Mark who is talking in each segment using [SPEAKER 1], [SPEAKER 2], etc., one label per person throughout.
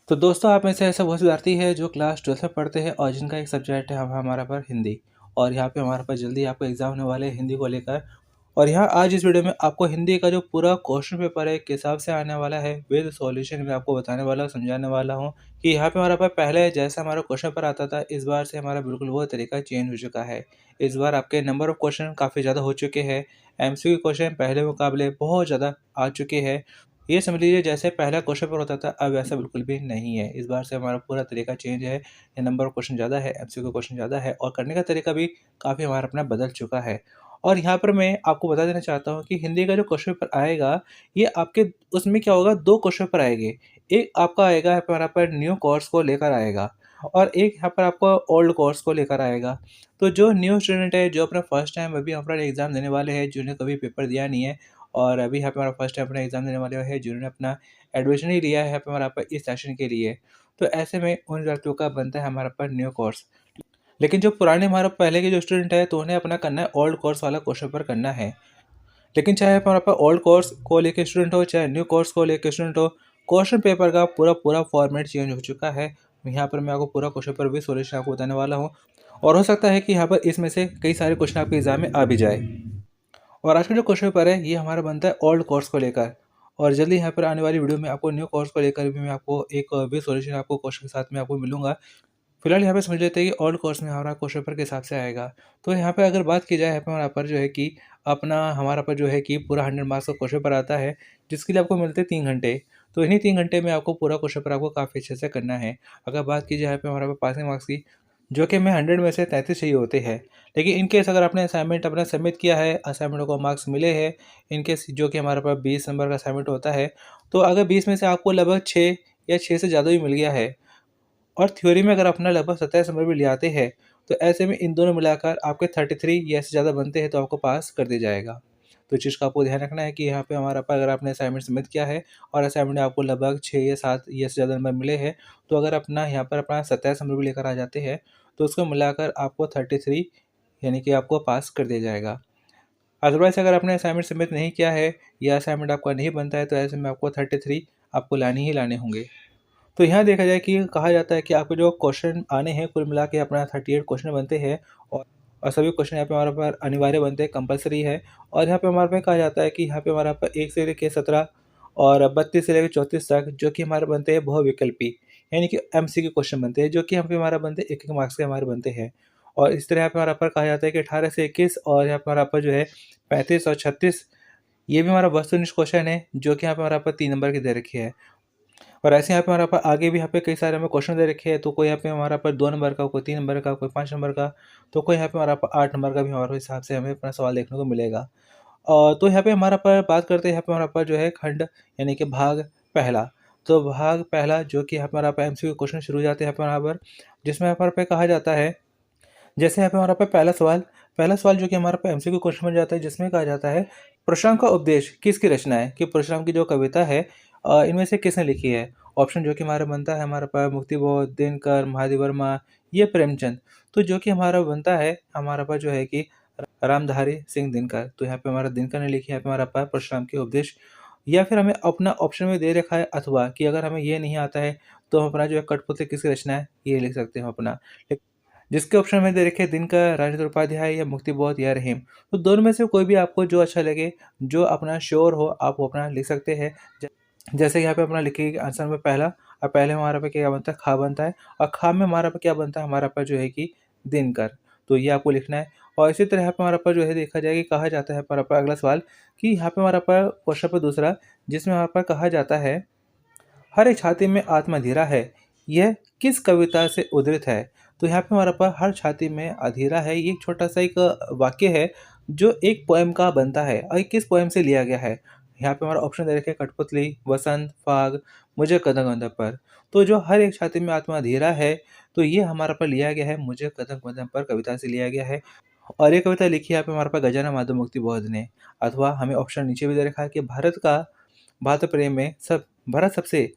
[SPEAKER 1] तो दोस्तों, आप में से ऐसे बहुत से विद्यार्थी हैं जो क्लास 12th में पढ़ते हैं और जिनका एक सब्जेक्ट है हमारा पर हिंदी। और यहाँ पे हमारे पास जल्दी आपका एग्ज़ाम होने वाले हैं हिंदी को लेकर। और यहाँ आज इस वीडियो में आपको हिंदी का जो पूरा क्वेश्चन पेपर है, किस हिसाब से आने वाला है विद सॉल्यूशन मैं आपको बताने वाला हूँ, समझाने वाला हूँ कि यहाँ पे हमारे पास पहले जैसा हमारा क्वेश्चन पेपर आता था, इस बार से हमारा बिल्कुल वो तरीका चेंज हो चुका है। इस बार आपके नंबर ऑफ क्वेश्चन काफ़ी ज़्यादा हो चुके हैं। एमसीक्यू क्वेश्चन पहले मुकाबले बहुत ज़्यादा आ चुके हैं। ये समझ लीजिए जैसे पहला क्वेश्चन पेपर होता था, अब वैसा बिल्कुल भी नहीं है। इस बार से हमारा पूरा तरीका चेंज है, ये नंबर ऑफ क्वेश्चन ज़्यादा है, एमसीक्यू क्वेश्चन ज़्यादा है और करने का तरीका भी काफ़ी हमारा अपना बदल चुका है। और यहाँ पर मैं आपको बता देना चाहता हूँ कि हिंदी का जो क्वेश्चन पेपर आएगा, ये आपके उसमें क्या होगा, 2 क्वेश्चन पेपर आएँगे। एक आपका आएगा यहाँ पे हमारा पर न्यू कोर्स को लेकर आएगा और एक यहाँ पर आपको ओल्ड कोर्स को लेकर आएगा। तो जो न्यू स्टूडेंट है, जो अपना फर्स्ट टाइम अभी अपना एग्ज़ाम देने वाले हैं, जिन्होंने कभी पेपर दिया नहीं है और अभी यहाँ पे हमारा फर्स्ट टाइम अपना एग्ज़ाम देने वाले हैं, जिन्होंने अपना एडमिशन ही लिया है यहाँ पे हमारा पर इस सेशन के लिए। तो ऐसे में उन व्यक्तियों का बनता है हमारा पर न्यू कोर्स। लेकिन जो पुराने हमारा पहले के जो स्टूडेंट है, तो उन्हें अपना करना है ओल्ड कोर्स वाला क्वेश्चन पेपर करना है। लेकिन चाहे हमारे पास ओल्ड कोर्स को लेके स्टूडेंट हो, चाहे न्यू कोर्स को लेके स्टूडेंट हो, क्वेश्चन पेपर का पूरा फॉर्मेट चेंज हो चुका है। यहाँ पर मैं आपको पूरा क्वेश्चन पेपर भी सॉल्यूशन आपको बताने वाला हूँ और हो सकता है कि यहाँ पर इसमें से कई सारे क्वेश्चन आपके एग्जाम में आ भी जाए। और आज का जो क्वेश्चन पेपर है, ये हमारा बनता है ओल्ड कोर्स को लेकर। और जल्दी यहाँ पर आने वाली वीडियो में आपको न्यू कोर्स को लेकर भी मैं आपको एक भी सॉल्यूशन आपको क्वेश्चन के साथ में आपको मिलूंगा। फिलहाल यहाँ पे समझ लेते हैं कि ओल्ड कोर्स में हमारा क्वेश्चन पेपर के हिसाब से आएगा। तो यहाँ पे अगर बात की जाए, यहाँ पे हमारा पर जो है कि अपना हमारा पर जो है कि पूरा 100 मार्क्स का क्वेश्चन पेपर आता है, जिसके लिए आपको मिलते हैं 3 घंटे। तो इन्हीं 3 घंटे में आपको पूरा क्वेश्चन पेपर आपको काफ़ी अच्छे से करना है। अगर बात की जाए यहाँ पे हमारा पे पासिंग मार्क्स की, जो कि हमें 100 में से 33 चाहिए होते हैं। लेकिन इन केस अगर आपने असाइनमेंट अपना सबमिट किया है, असाइनमेंट को मार्क्स मिले हैं, इन केस जो कि हमारे पास 20 नंबर का असाइनमेंट होता है, तो अगर 20 में से आपको लगभग 6 या 6 से ज़्यादा भी मिल गया है और थ्योरी में अगर अपना लगभग 27 नंबर भी ले आते हैं, तो ऐसे में इन दोनों मिलाकर आपके 33 या इससे ज़्यादा बनते हैं, तो आपको पास कर दिया जाएगा। तो इस चीज़ का आपको ध्यान रखना है कि यहाँ पे हमारा पर अगर आपने असाइनमेंट सबमिट किया है और असाइनमेंट में आपको लगभग 6 या 7 या इससे ज़्यादा नंबर मिले हैं, तो अगर अपना यहाँ पर अपना 27 नंबर भी लेकर आ जाते हैं, तो उसको मिलाकर आपको 33 यानी कि आपको पास कर दिया जाएगा। अदरवाइज़ अगर आपने असाइनमेंट सबमिट नहीं किया है या असाइनमेंट आपका नहीं बनता है, तो ऐसे में आपको 33 आपको लाने ही लाने होंगे। तो यहाँ देखा जाए कि कहा जाता है कि आपके जो क्वेश्चन आने हैं, कुल मिला के अपना 38 क्वेश्चन बनते हैं और सभी क्वेश्चन यहाँ पे हमारे पास अनिवार्य बनते हैं, कंपलसरी है। और यहाँ पे हमारे पे कहा जाता है कि यहाँ पे हमारा पर 1 से लेके 17 और 32 से लेके 34 तक जो कि हमारे बनते हैं बहुविकल्पी, यानी कि एमसीक्यू क्वेश्चन बनते हैं, जो कि यहाँ पे हमारा बनते हैं 1-1 मार्क्स के हमारे बनते हैं। और इस तरह यहाँ पे हमारा पर कहा जाता है कि 18 से 21 और यहाँ पे हमारा पर जो है 35 और 36, ये भी हमारा वस्तुनिष्ठ क्वेश्चन है, जो कि यहाँ पे हमारा पर 3 नंबर की दे रखी है। और ऐसे यहाँ पे हमारे पास आगे भी यहाँ पे कई सारे हमें क्वेश्चन दे रखे हैं, तो कोई यहाँ पे हमारा पर 2 नंबर का, कोई 3 नंबर का, कोई 5 नंबर का, तो कोई यहाँ पे हमारा पर 8 नंबर का भी हमारे हिसाब से हमें अपना सवाल देखने को मिलेगा। तो यहाँ पे हमारा पर बात करते हैं, यहाँ पे हमारा पर जो है खंड यानी कि भाग पहला। तो भाग पहला जो कि यहाँ पे हमारा पर एमसीक्यू क्वेश्चन शुरू हो जाते हैं यहाँ पे हमारा पर, जिसमें यहाँ पर पे कहा जाता है, जैसे यहाँ पे हमारा पे पहला सवाल जो कि हमारा पे एमसीक्यू क्वेश्चन बन जाता है, जिसमें कहा जाता है परशुराम का उपदेश किसकी रचना है, कि परशुराम की जो कविता है इनमें से किसने लिखी है। ऑप्शन जो कि हमारा बनता है हमारे पास मुक्तिबोध, दिनकर, महादेव वर्मा, ये प्रेमचंद। तो जो कि हमारा बनता है हमारा पास जो है कि रामधारी सिंह दिनकर। तो यहाँ पे हमारा दिनकर ने लिखी है, यहाँ पे हमारा पास परशुराम के उपदेश। या फिर हमें अपना ऑप्शन में दे रखा है अथवा, कि अगर हमें ये नहीं आता है, तो हम अपना जो है कठपुतली किसकी रचना है ये लिख सकते हैं अपना। जिसके ऑप्शन में दे रखे हैं दिनकर, राजेंद्र उपाध्याय या मुक्तिबोध या रहीम। तो दोनों में से कोई भी आपको जो अच्छा लगे, जो अपना श्योर हो, आप वो अपना लिख सकते हैं। जैसे यहाँ पे अपना लिखिए आंसर में पहला, और पहले हमारा पे क्या बनता है, खा बनता है, और खा में हमारा पे क्या बनता है, हमारा पे जो है कि दिनकर। तो ये आपको लिखना है। और इसी तरह यहाँ पे हमारा पर जो है देखा जाए कि कहा जाता है हमारा पर अगला सवाल, कि यहाँ पे हमारा पर क्वेश्चन पर दूसरा, जिसमें हमारा पर कहा जाता है हर एक छाती में आत्मा धीरा है, यह किस कविता से उद्धृत है। तो यहाँ पे हमारा पास हर छाती में अधीरा है, ये एक छोटा सा एक वाक्य है, जो एक पोएम का बनता है और ये किस पोएम से लिया गया है। यहाँ पे हमारा ऑप्शन दे रखे हैं कठपुतली, वसंत, फाग, मुझे कदम कदम पर। तो जो हर एक छाती में आत्मा धीरा है, तो ये हमारा पर लिया गया है मुझे कदम कदम पर कविता से लिया गया है। और ये कविता लिखी है यहाँ पे हमारे पास गजानन माधव मुक्ति बोध ने। अथवा हमें ऑप्शन नीचे भी दे रखा है कि भारत प्रेम में भारत सबसे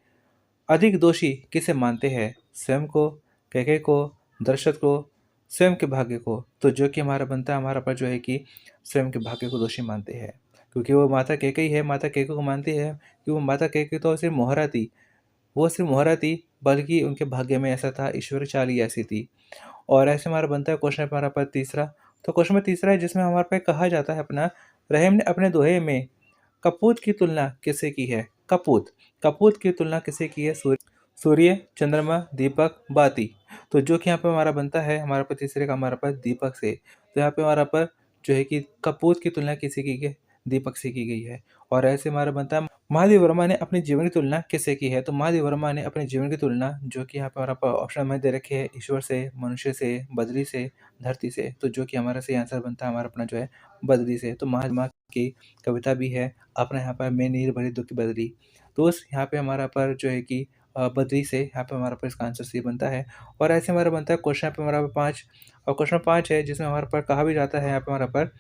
[SPEAKER 1] अधिक दोषी किसे मानते हैं, स्वयं को, कैके को, दर्शक को, स्वयं के भाग्य को। तो जो कि हमारा बनता है हमारा पर जो है कि स्वयं के भाग्य को दोषी मानते हैं, क्योंकि वो माता कैकेयी है, माता कैके को मानती है कि वो माता कैके तो सिर्फ मोहरा थी, वो सिर्फ मोहरा थी, बल्कि उनके भाग्य में ऐसा था, ईश्वर चाल ही ऐसी थी। और ऐसे हमारा बनता है क्वेश्चन हमारा पर तीसरा। तो क्वेश्चन में तीसरा है जिसमें हमारे पे कहा जाता है अपना, रहीम ने अपने दोहे में कपूत की तुलना किससे की है? कपूत। कपूत की तुलना किससे की है? सूर्य, चंद्रमा, दीपक, बाती। तो जो कि यहाँ पे हमारा बनता है हमारे पास तीसरे का हमारे पास दीपक से। तो यहाँ पे हमारा पर जो है कि कपूत की तुलना किससे की गई? दीपक से की गई है। और ऐसे हमारा बनता है महादेव वर्मा ने अपने जीवन की तुलना किससे की है? तो महादेव वर्मा ने अपने जीवन की तुलना जो कि यहाँ पे हमारा ऑप्शन में दे रखे हैं, ईश्वर से, मनुष्य से, बदरी से, धरती से। तो जो कि हमारा सही आंसर बनता है हमारा अपना जो है बदरी से। तो महात्मा की कविता भी है अपना यहाँ पर, मैं नीर भरी दुख की बदरी। तो उस यहाँ पे हमारा पर जो है कि बद्री से यहाँ पे हमारा पर इसका आंसर सी बनता है। और ऐसे हमारा बनता है क्वेश्चन पे हमारा 5। और क्वेश्चन 5 है जिसमें हमारे पर कहा भी जाता है यहाँ पे हमारा पर,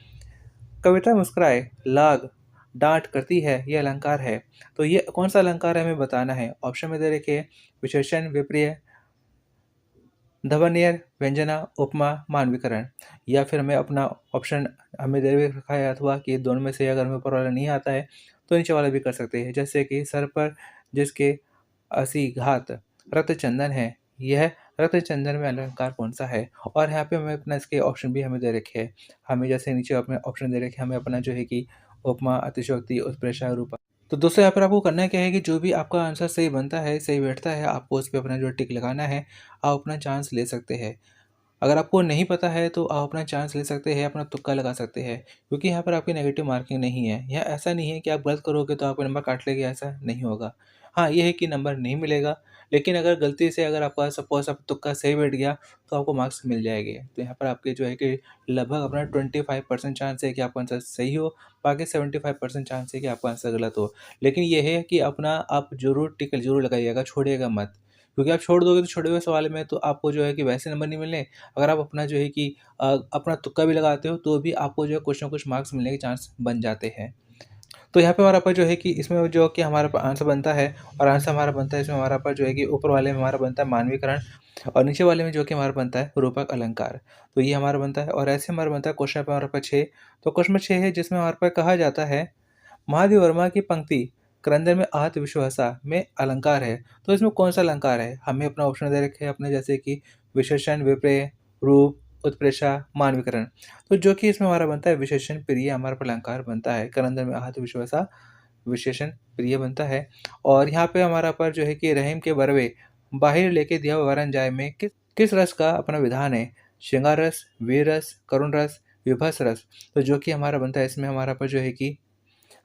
[SPEAKER 1] कविता मुस्कुराए लाग डांट करती है, ये अलंकार है। तो ये कौन सा अलंकार है हमें बताना है। ऑप्शन में दे रखे विशेषण, विप्रिय, धवनियर, व्यंजना, उपमा, मानवीकरण। या फिर हमें अपना ऑप्शन हमें दे रखा है अथवा कि दोनों में से अगर हमें ऊपर वाला नहीं आता है तो नीचे वाला भी कर सकते हैं। जैसे कि सर पर जिसके असी घात रक्त चंदन है, यह रक्त चंदन में अलंकार कौन सा है? और यहाँ पे हमें अपना इसके ऑप्शन भी हमें दे रखे हैं। हमें जैसे नीचे अपने ऑप्शन दे रखे हैं, हमें अपना जो है कि उपमा, अतिशयोक्ति, उत्प्रेक्षा, रूपा। तो दोस्तों यहाँ पर आपको करना क्या है कि जो भी आपका आंसर सही बनता है, सही बैठता है, आपको उस पर अपना जो टिक लगाना है। आप अपना चांस ले सकते हैं। अगर आपको नहीं पता है तो आप अपना चांस ले सकते हैं, अपना तुक्का लगा सकते हैं, क्योंकि यहाँ पर आपकी नेगेटिव मार्किंग नहीं है। यह ऐसा नहीं है कि आप गलत करोगे तो आपका नंबर काट लेंगे, ऐसा नहीं होगा। हाँ, ये है कि नंबर नहीं मिलेगा, लेकिन अगर गलती से अगर आपका सपोज़ आप तुक्का सही बैठ गया तो आपको मार्क्स मिल जाएँगे। तो यहाँ पर आपके जो है कि लगभग अपना 25% चांस है कि आपका आंसर सही हो, बाकी 75% चांस है कि आपका आंसर गलत हो। लेकिन ये है कि अपना आप ज़रूर टिक ज़रूर लगाइएगा, छोड़िएगा मत। क्योंकि आप छोड़ दोगे तो छोड़े हुए सवाल में तो आपको जो है कि वैसे नंबर नहीं मिलने। अगर आप अपना जो है कि अपना तुक्का भी लगाते हो तो भी आपको जो है कुछ ना कुछ मार्क्स मिलने के चांस बन जाते हैं। तो यहाँ पे हमारा पास जो है कि इसमें जो कि हमारा आंसर बनता है, और आंसर हमारा बनता है इसमें हमारा पास जो है कि ऊपर वाले में हमारा बनता है मानवीकरण, और नीचे वाले में जो कि हमारा बनता है रूपक अलंकार। तो ये हमारा बनता है। और ऐसे हमारा बनता है क्वेश्चन पे हमारे पास 6। तो क्वेश्चन में 6 है जिसमें हमारे पास कहा जाता है, महादेव वर्मा की पंक्ति क्रंदन में आहत विश्वहसा में अलंकार है। तो इसमें कौन सा अलंकार है? हमें अपना ऑप्शन दे रखे हैं अपने, जैसे कि विशेषण, विप्रेय, रूप, उत्प्रेक्षा, मानवीकरण। तो जो कि इसमें हमारा बनता है विशेषण प्रिय हमारा पर अलंकार बनता है। क्रंदन में आहत विश्वहसा विशेषण प्रिय बनता है। और यहाँ पे हमारा पर जो है कि रहीम के बरवे बाहिर लेके दिया वरन जाए में किस रस का अपना विधान है? श्रृंगार रस, वीर रस, करुण रस, विभस रस। तो जो कि हमारा बनता है इसमें हमारा पर जो है कि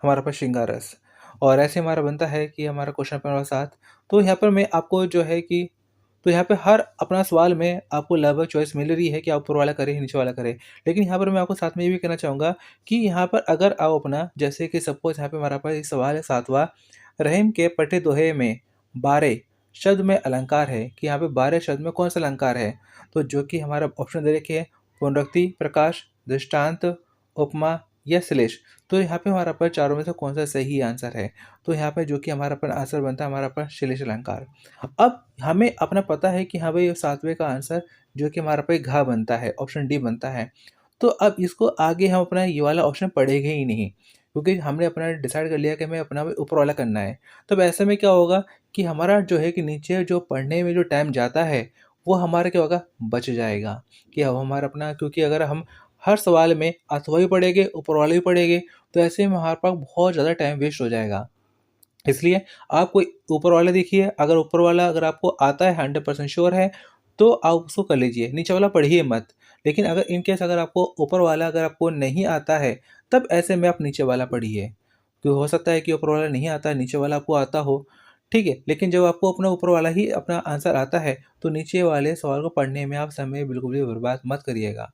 [SPEAKER 1] हमारे पास श्रृंगार रस। और ऐसे हमारा बनता है कि हमारा क्वेश्चन नंबर 7। तो यहाँ पर मैं आपको जो है कि तो यहाँ पे हर अपना सवाल में आपको लगभग चॉइस मिल रही है कि आप ऊपर वाला करें या नीचे वाला करें। लेकिन यहाँ पर मैं आपको साथ में ये भी कहना चाहूँगा कि यहाँ पर अगर आप अपना जैसे कि सपोज़ यहाँ पे हमारा पास एक सवाल है 7वां, रहीम के पटे दोहे में 12 शब्द में अलंकार है, कि यहाँ पे 12 शब्द में कौन सा अलंकार है? तो जो कि हमारा ऑप्शन दे रखे हैं, पुनरुक्ति, प्रकाश, दृष्टांत, उपमा या श्लेष। तो यहाँ पे हमारा पर चारों में से कौन सा सही आंसर है? तो यहाँ पे जो कि हमारा पर आंसर बनता है हमारा पर श्लेष अलंकार। अब हमें अपना पता है कि हाँ भाई 7वें का आंसर जो कि हमारा पे घ बनता है, ऑप्शन डी बनता है। तो अब इसको आगे हम अपना ये वाला ऑप्शन पढ़ेंगे ही नहीं, क्योंकि हमने अपना डिसाइड कर लिया कि हमें अपना ऊपर वाला करना है। तब ऐसे में क्या होगा कि हमारा जो है कि नीचे जो पढ़ने में जो टाइम जाता है, वो हमारा क्या होगा, बच जाएगा। कि अब हमारा अपना, क्योंकि अगर हम हर सवाल में अथवा भी पढ़ेंगे, ऊपर वाला भी पढ़ेंगे, तो ऐसे में हमारे पास बहुत ज़्यादा टाइम वेस्ट हो जाएगा। इसलिए आप कोई ऊपर वाला देखिए, अगर ऊपर वाला अगर आपको आता है 100% श्योर है, तो आप उसको कर लीजिए, नीचे वाला पढ़िए मत। लेकिन अगर इन केस अगर आपको ऊपर वाला अगर आपको नहीं आता है, तब ऐसे में आप नीचे वाला पढ़िए। तो हो सकता है कि ऊपर वाला नहीं आता है, नीचे वाला आपको आता हो, ठीक है? लेकिन जब आपको अपना ऊपर वाला ही अपना आंसर आता है, तो नीचे वाले सवाल को पढ़ने में आप समय बिल्कुल भी बर्बाद मत करिएगा।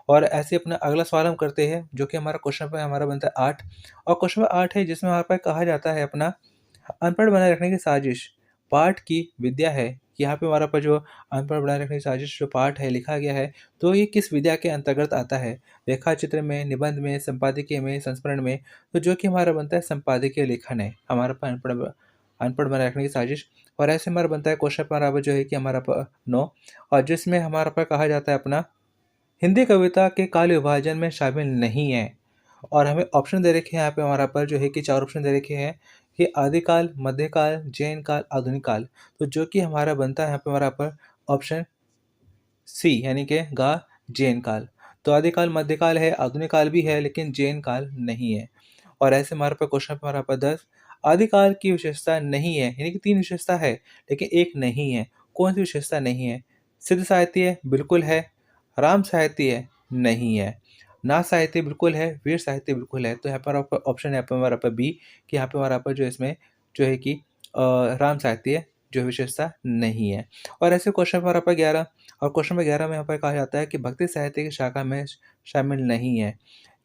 [SPEAKER 1] और ऐसे अपना अगला सवाल हम करते हैं, जो कि हमारा क्वेश्चन पे हमारा बनता है 8। और क्वेश्चन नंबर 8 है जिसमें हमारे पास कहा जाता है अपना, अनपढ़ बनाए रखने की साजिश पाठ की विद्या है। यहाँ पे हमारा पर जो अनपढ़ बनाए रखने की साजिश जो पाठ है लिखा गया है, तो ये किस विद्या के अंतर्गत आता है? रेखा चित्र में, निबंध में, संपादकीय में, संस्मरण में। तो जो कि हमारा बनता है संपादकीय लेखन है हमारा पर अनपढ़ बनाए रखने की साजिश। और ऐसे हमारा बनता है क्वेश्चन बराबर जो है कि हमारा 9, और जिसमें हमारा पर कहा जाता है अपना, हिंदी कविता के काल विभाजन में शामिल नहीं है। और हमें ऑप्शन दे रखे हैं यहाँ पे हमारा पर जो है कि 4 ऑप्शन दे रखे हैं। ये आदिकाल, मध्यकाल, जैन काल, आधुनिक काल। तो जो कि हमारा बनता है यहाँ पे हमारा पर ऑप्शन सी यानी कि गा जैन काल। तो आदिकाल, मध्यकाल है, आधुनिक काल भी है लेकिन जैन काल नहीं है। और ऐसे हमारे पास क्वेश्चन हमारा पर 10 आदिकाल की विशेषता नहीं है, यानी कि 3 विशेषता है लेकिन एक नहीं है। कौन सी विशेषता नहीं है? सिद्ध साहित्य बिल्कुल है, राम साहित्य नहीं है, नाथ साहित्य बिल्कुल है, वीर साहित्य बिल्कुल है। तो यहाँ पर आपका ऑप्शन है यहाँ पे हमारा पर बी कि यहाँ पे हमारा पर जो इसमें जो है कि राम साहित्य जो विशेषता नहीं है। और ऐसे क्वेश्चन हमारा पर 11 और क्वेश्चन नंबर 11 में यहाँ पर कहा जाता है कि भक्ति साहित्य की शाखा में शामिल नहीं है।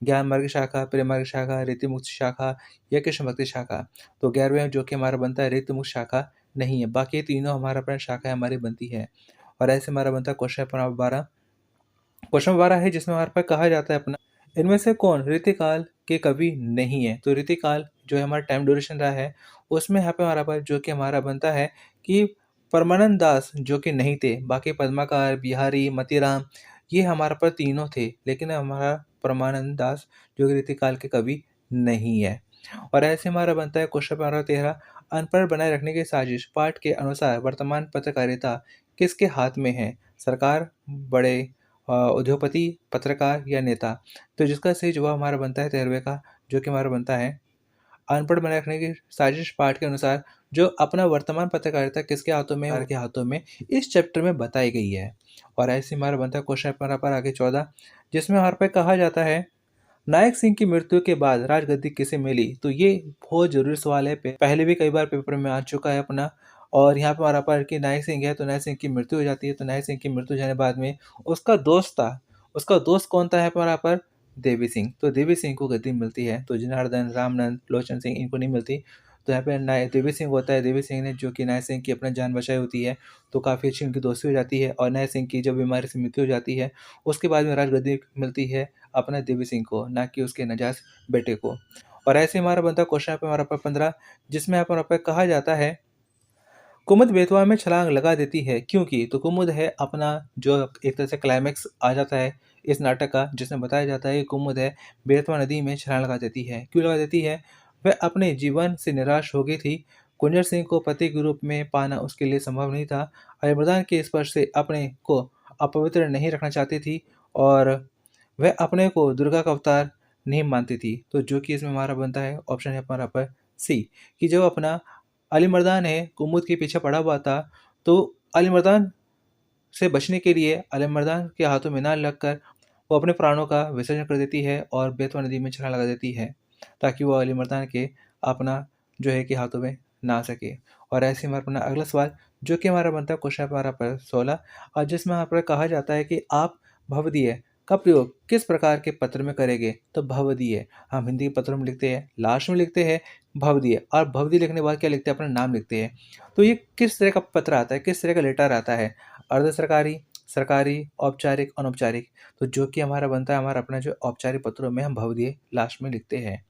[SPEAKER 1] ज्ञान मार्ग शाखा, प्रेम मार्ग शाखा, रीति मुक्ति शाखा या कृष्ण भक्ति शाखा। तो 11वें जो कि हमारा बनता है रीति मुक्ति शाखा नहीं है। बाकी तीनों हमारा अपना शाखा हमारी बनती है। और ऐसे हमारा बनता है क्वेश्चन नंबर 12। क्वेश्चन 12 है जिसमें हमारे पास कहा जाता है अपना इनमें से कौन रीतिकाल के कवि नहीं है। तो रीतिकाल जो है हमारा टाइम ड्यूरेशन रहा है उसमें यहाँ पे हमारा पास जो कि हमारा बनता है कि परमानंद दास जो कि नहीं थे। बाकी पद्माकर, बिहारी, मतीराम ये हमारे पास तीनों थे लेकिन हमारा परमानंद दास जो कि रीतिकाल के कवि नहीं है। और ऐसे हमारा बनता है क्वेश्चन नंबर 13 अनपढ़ बनाए रखने की साजिश पाठ के अनुसार वर्तमान पत्रकारिता किसके हाथ में है? सरकार, बड़े उद्योगपति, पत्रकार या नेता। तो जिसका सही जवाब हमारा बनता है 13वें का जो कि हमारा बनता है अनपढ़ बनाए रखने की साजिश पाठ के अनुसार जो अपना वर्तमान पत्रकारिता किसके हाथों में और के हाथों में इस चैप्टर में बताई गई है। और ऐसे हमारा बनता है क्वेश्चन हमारा पर आगे 14 जिसमें हमारे पे कहा जाता है नायक सिंह की मृत्यु के बाद राजगद्दी किसे मिली? तो ये बहुत जरूरी सवाल है, पहले भी कई बार पेपर में आ चुका है अपना। और यहाँ पे हमारा पर कि नायक सिंह है तो नायक सिंह की मृत्यु हो जाती है। तो नायक सिंह की मृत्यु जाने बाद में उसका दोस्त था, उसका दोस्त कौन था यहाँ पे हमारा पर? देवी सिंह। तो देवी सिंह को गद्दी मिलती है। तो जनार्दन, रामनंद, लोचन सिंह इनको नहीं मिलती। तो यहाँ पे नाय देवी सिंह होता है। देवी सिंह ने जो कि नायक सिंह की अपना जान बचाई होती है तो काफ़ी अच्छी उनकी दोस्ती हो जाती है। और नायक सिंह की जब बीमारी से मृत्यु हो जाती है उसके बाद में राजगद्दी मिलती है अपना देवी सिंह को, ना कि उसके नजायज़ बेटे को। और ऐसे हमारा बनता है क्वेश्चन यहाँ पे हमारा पर 15 जिसमें यहाँ पर हमारा पे कहा जाता है कुमुद बेतवा में छलांग लगा देती है क्योंकि? तो कुमुद है अपना जो एक तरह से क्लाइमेक्स आ जाता है इस नाटक का जिसमें बताया जाता है कि कुमुद है बेतवा नदी में छलांग लगा देती है। क्यों लगा देती है? वह अपने जीवन से निराश हो गई थी। कुंजर सिंह को पति के रूप में पाना उसके लिए संभव नहीं था। अयमर्दान के स्पर्श से अपने को अपवित्र नहीं रखना चाहती थी और वह अपने को दुर्गा का अवतार नहीं मानती थी। तो जो कि इसमें हमारा बनता है ऑप्शन है हमारा पर सी कि जब अपना अली मर्दान है कुमुद के पीछे पड़ा हुआ था तो अली मर्दान से बचने के लिए अली मर्दान के हाथों में ना लगकर वो अपने प्राणों का विसर्जन कर देती है और बेतवा नदी में छलांग लगा देती है ताकि वो अली मर्दान के अपना जो है कि हाथों में ना आ सके। और ऐसे हमारा अपना अगला सवाल जो कि हमारा बनता है क्वेश्चन हमारा पर 16 और जिसमें यहाँ पर कहा जाता है कि आप भवदीय का प्रयोग किस प्रकार के पत्र में करेंगे? तो भवदीय हम हिंदी के पत्रों में लिखते हैं, लास्ट में लिखते हैं भवदीय और भवदीय लिखने के बाद क्या लिखते हैं? अपना नाम लिखते हैं। तो ये किस तरह का पत्र आता है, किस तरह का लेटर आता है? अर्ध सरकारी, सरकारी, औपचारिक, अनौपचारिक। तो जो कि हमारा बनता है हमारा अपना जो औपचारिक पत्रों में हम भवदीय लास्ट में लिखते हैं।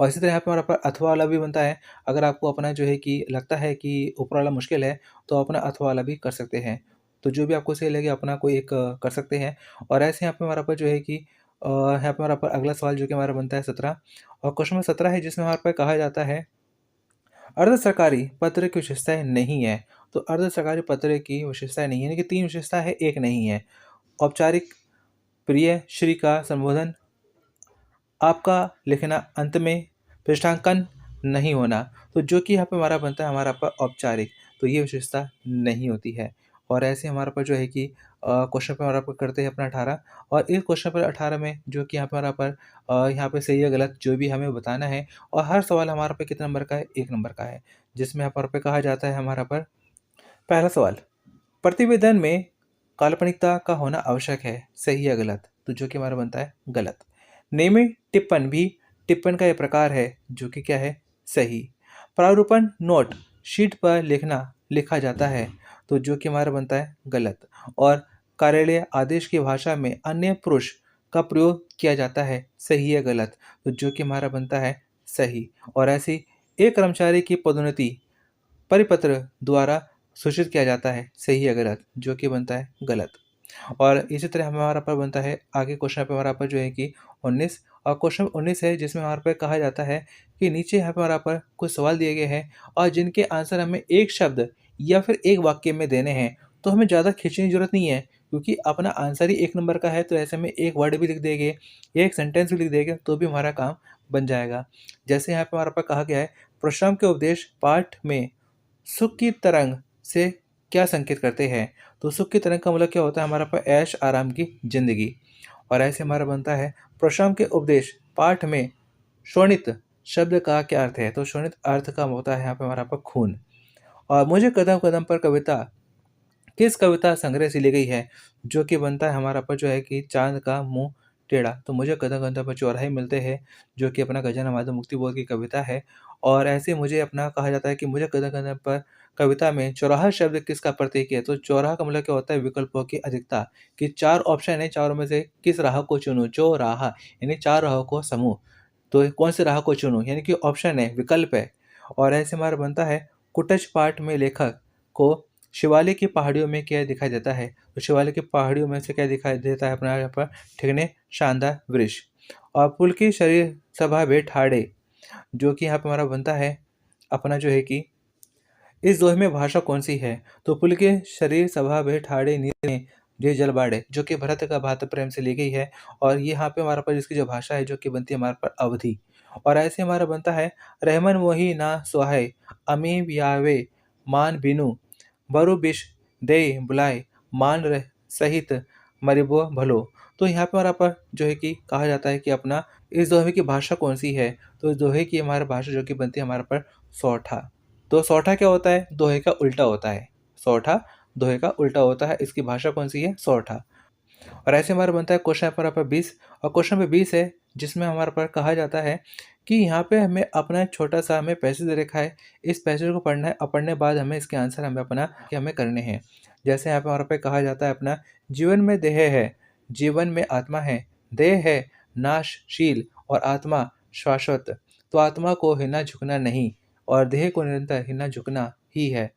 [SPEAKER 1] और इसी तरह यहाँ पे हमारा अथवा वाला भी बनता है। अगर आपको अपना जो है कि लगता है कि ऊपर वाला मुश्किल है तो अपना अथवा वाला भी कर सकते हैं। तो जो भी आपको सही लगे अपना कोई एक कर सकते हैं। और ऐसे यहाँ पे हमारा पर जो है कि यहाँ पे हमारा पर अगला सवाल जो कि हमारा बनता है 17 और क्वेश्चन नंबर 17 है जिसमें हमारे पर कहा जाता है अर्ध सरकारी पत्र की विशेषताएं नहीं है। तो अर्ध सरकारी पत्र की विशेषताएं नहीं है यानी कि 3 विशेषता है, एक नहीं है। औपचारिक, प्रिय, श्री का संबोधन, आपका लिखना अंत में पृष्ठांकन नहीं होना। तो जो कि यहाँ पे हमारा बनता है हमारा पर औपचारिक। तो ये विशेषता नहीं होती है। और ऐसे हमारे पर जो है कि क्वेश्चन पे हमारा पर करते हैं अपना 18 और इस क्वेश्चन पर 18 में जो कि यहाँ पे हमारा पर यहाँ पे सही या गलत जो भी हमें बताना है। और हर सवाल हमारा पे कितने नंबर का है? 1 नंबर का है। जिसमें यहाँ पर कहा जाता है हमारा पर पहला सवाल प्रतिवेदन में काल्पनिकता का होना आवश्यक है, सही या गलत? तो जो कि हमारा बनता है गलत। नियमित टिप्पण भी टिप्पण का एक प्रकार है जो कि क्या है? सही। प्रारूपण नोट शीट पर लिखा जाता है तो जो कि हमारा बनता है गलत। और कार्यालय आदेश की भाषा में अन्य पुरुष का प्रयोग किया जाता है, सही या गलत? तो जो कि हमारा बनता है सही। और ऐसी एक कर्मचारी की पदोन्नति परिपत्र द्वारा सूचित किया जाता है, सही या गलत? जो कि बनता है गलत। और इसी तरह हमारा पर बनता है आगे क्वेश्चन पे हमारा पर जो है कि 19 और क्वेश्चन 19 है जिसमें हमारे पे कहा जाता है कि नीचे यहाँ पे हमारा पर कुछ सवाल दिए गए हैं और जिनके आंसर हमें एक शब्द या फिर एक वाक्य में देने हैं। तो हमें ज़्यादा खींचने की ज़रूरत नहीं है क्योंकि अपना आंसर ही 1 नंबर का है, तो ऐसे में एक वर्ड भी लिख देंगे या एक सेंटेंस भी लिख देंगे तो भी हमारा काम बन जाएगा। जैसे यहाँ पे हमारे पास कहा गया है, परशुराम के उपदेश पाठ में सुख की तरंग से क्या संकेत करते हैं? तो सुख की तरंग का मतलब क्या होता है? हमारा पास ऐश आराम की ज़िंदगी। और ऐसे हमारा बनता है, परशुराम के उपदेश पाठ में शोणित शब्द का क्या अर्थ है? तो शोणित अर्थ का होता है यहाँ पे हमारा पास खून। और मुझे कदम कदम पर कविता किस कविता संग्रह से ली गई है? जो कि बनता है हमारा पर जो है कि चाँद का मुँह टेढ़ा। तो मुझे कदम कदम पर चौराहे मिलते हैं, जो कि अपना गजानन माधव मुक्तिबोध की कविता है। और ऐसे मुझे अपना कहा जाता है कि मुझे कदम कदम पर कविता में चौराहा शब्द किसका प्रतीक है? तो चौराहा का मतलब क्या होता है? विकल्पों की अधिकता, कि 4 ऑप्शन है, चारों में से किस राह को चुनूँ? चौराहा यानी 4 राहों को समूह। तो कौन से राह को चुनूँ? यानी कि ऑप्शन है, विकल्प है। और ऐसे हमारा बनता है, कुटच पाठ में लेखक को शिवालिक की पहाड़ियों में क्या दिखाई देता है? तो शिवालिक की पहाड़ियों में से क्या दिखाई देता है अपना यहाँ पर? ठिगने शानदार वृक्ष। और पुल की शरीर सभा वे ठाड़े, जो कि यहाँ पे हमारा बनता है अपना जो है कि इस दोहे में भाषा कौन-सी है? तो पुल के शरीर सभा वे ठाड़े नीरे जे जल बाड़े, जो कि भरत का भात प्रेम से ली गई है। और ये यहाँ पे हमारे पास इसकी जो भाषा है जो कि बनती है हमारे पास अवधि। और ऐसे हमारा बनता है, रहमन मोहि ना सुहाए, अमी बियावे मान बिनु, बरु बिष देय बुलाए, मान रह सहित मरिबो भलो। तो यहाँ पे हमारा पर जो है कि कहा जाता है कि अपना इस दोहे की भाषा कौन-सी है? तो इस दोहे की हमारी भाषा जो कि बनती है हमारे पर सौठा। तो सौठा क्या होता है? दोहे का उल्टा होता है। सौठा दोहे का उल्टा होता है, इसकी भाषा कौन-सी है? सौठा। और ऐसे हमारा बनता है क्वेश्चन नंबर आपका 20। और क्वेश्चन नंबर 20 है जिसमें हमारे पर कहा जाता है कि यहाँ पे हमें अपना छोटा-सा हमें पैसेज दे रखा है। इस पैसेज को पढ़ना है और पढ़ने के बाद हमें इसके आंसर हमें अपना कि हमें करने हैं। जैसे यहाँ पे हमारे पे कहा जाता है अपना, जीवन में देह है, जीवन में आत्मा है, देह है नाशशील और आत्मा शाश्वत। तो आत्मा को हिलना झुकना नहीं और देह को निरंतर हिलना झुकना ही है।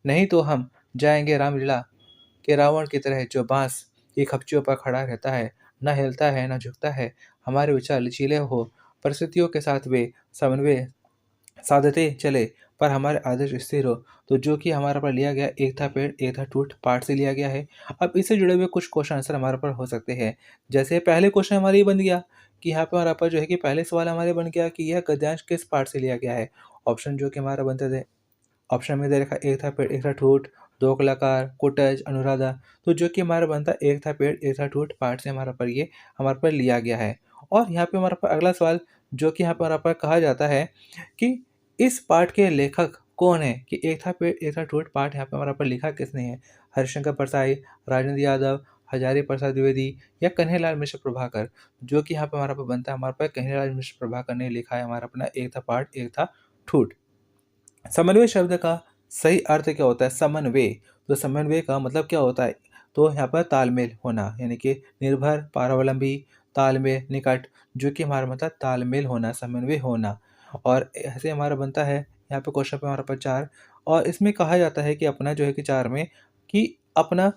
[SPEAKER 1] नहीं तो हम जाएँगे रामलीला के रावण की तरह, जो बाँस की खपचियों पर खड़ा रहता है, न हिलता है न झुकता है। हमारे विचार लचीले हो, परिस्थितियों के साथ वे समन्वय साधते चले, पर हमारे आदर्श स्थिर हो। तो जो कि हमारे पर लिया गया, एक था पेड़ एक था ठूठ पाठ से लिया गया है। अब इससे जुड़े हुए कुछ क्वेश्चन आंसर हमारे पर हो सकते हैं। जैसे पहले क्वेश्चन हमारा ये बन गया कि यहाँ पे हमारा पर जो है कि पहले सवाल हमारे बन गया कि यह गद्यांश किस पाठ से लिया गया है? ऑप्शन जो कि हमारा बनते थे, ऑप्शन में दे रखा एक था पेड़, एक था ठूठ, दो कलाकार, कुटज, अनुराधा। तो जो कि हमारा बनता एक था पेड़, एक था ठूठ पाठ से हमारा पर ये हमारे पर लिया गया है। और यहाँ पे हमारा पर अगला सवाल जो कि यहाँ पर हमारा पर कहा जाता है कि इस पाठ के लेखक कौन है? कि एक था पेड़, एक था ठूठ पाठ यहाँ पे हमारा पर लिखा किसने है? हरिशंकर परसाई, राजेंद्र यादव, हजारी प्रसाद द्विवेदी या कन्हैयालाल मिश्र प्रभाकर। जो कि यहाँ पे हमारा पर बनता है हमारे पास कन्हैयालाल मिश्र प्रभाकर ने लिखा है हमारा अपना एक था पाठ, एक था ठूठ। समन्वय शब्द का सही अर्थ क्या होता है? समन्वय। तो समन्वय का मतलब क्या होता है? तो यहाँ पर तालमेल होना, यानी कि निर्भर, परावलंबी, तालमेल, निकट, जो कि हमारा मतलब तालमेल होना, समन्वय होना। और ऐसे हमारा बनता है यहाँ पे क्वेश्चन पे हमारा पर 4। और इसमें कहा जाता है कि अपना जो है कि 4 में कि अपना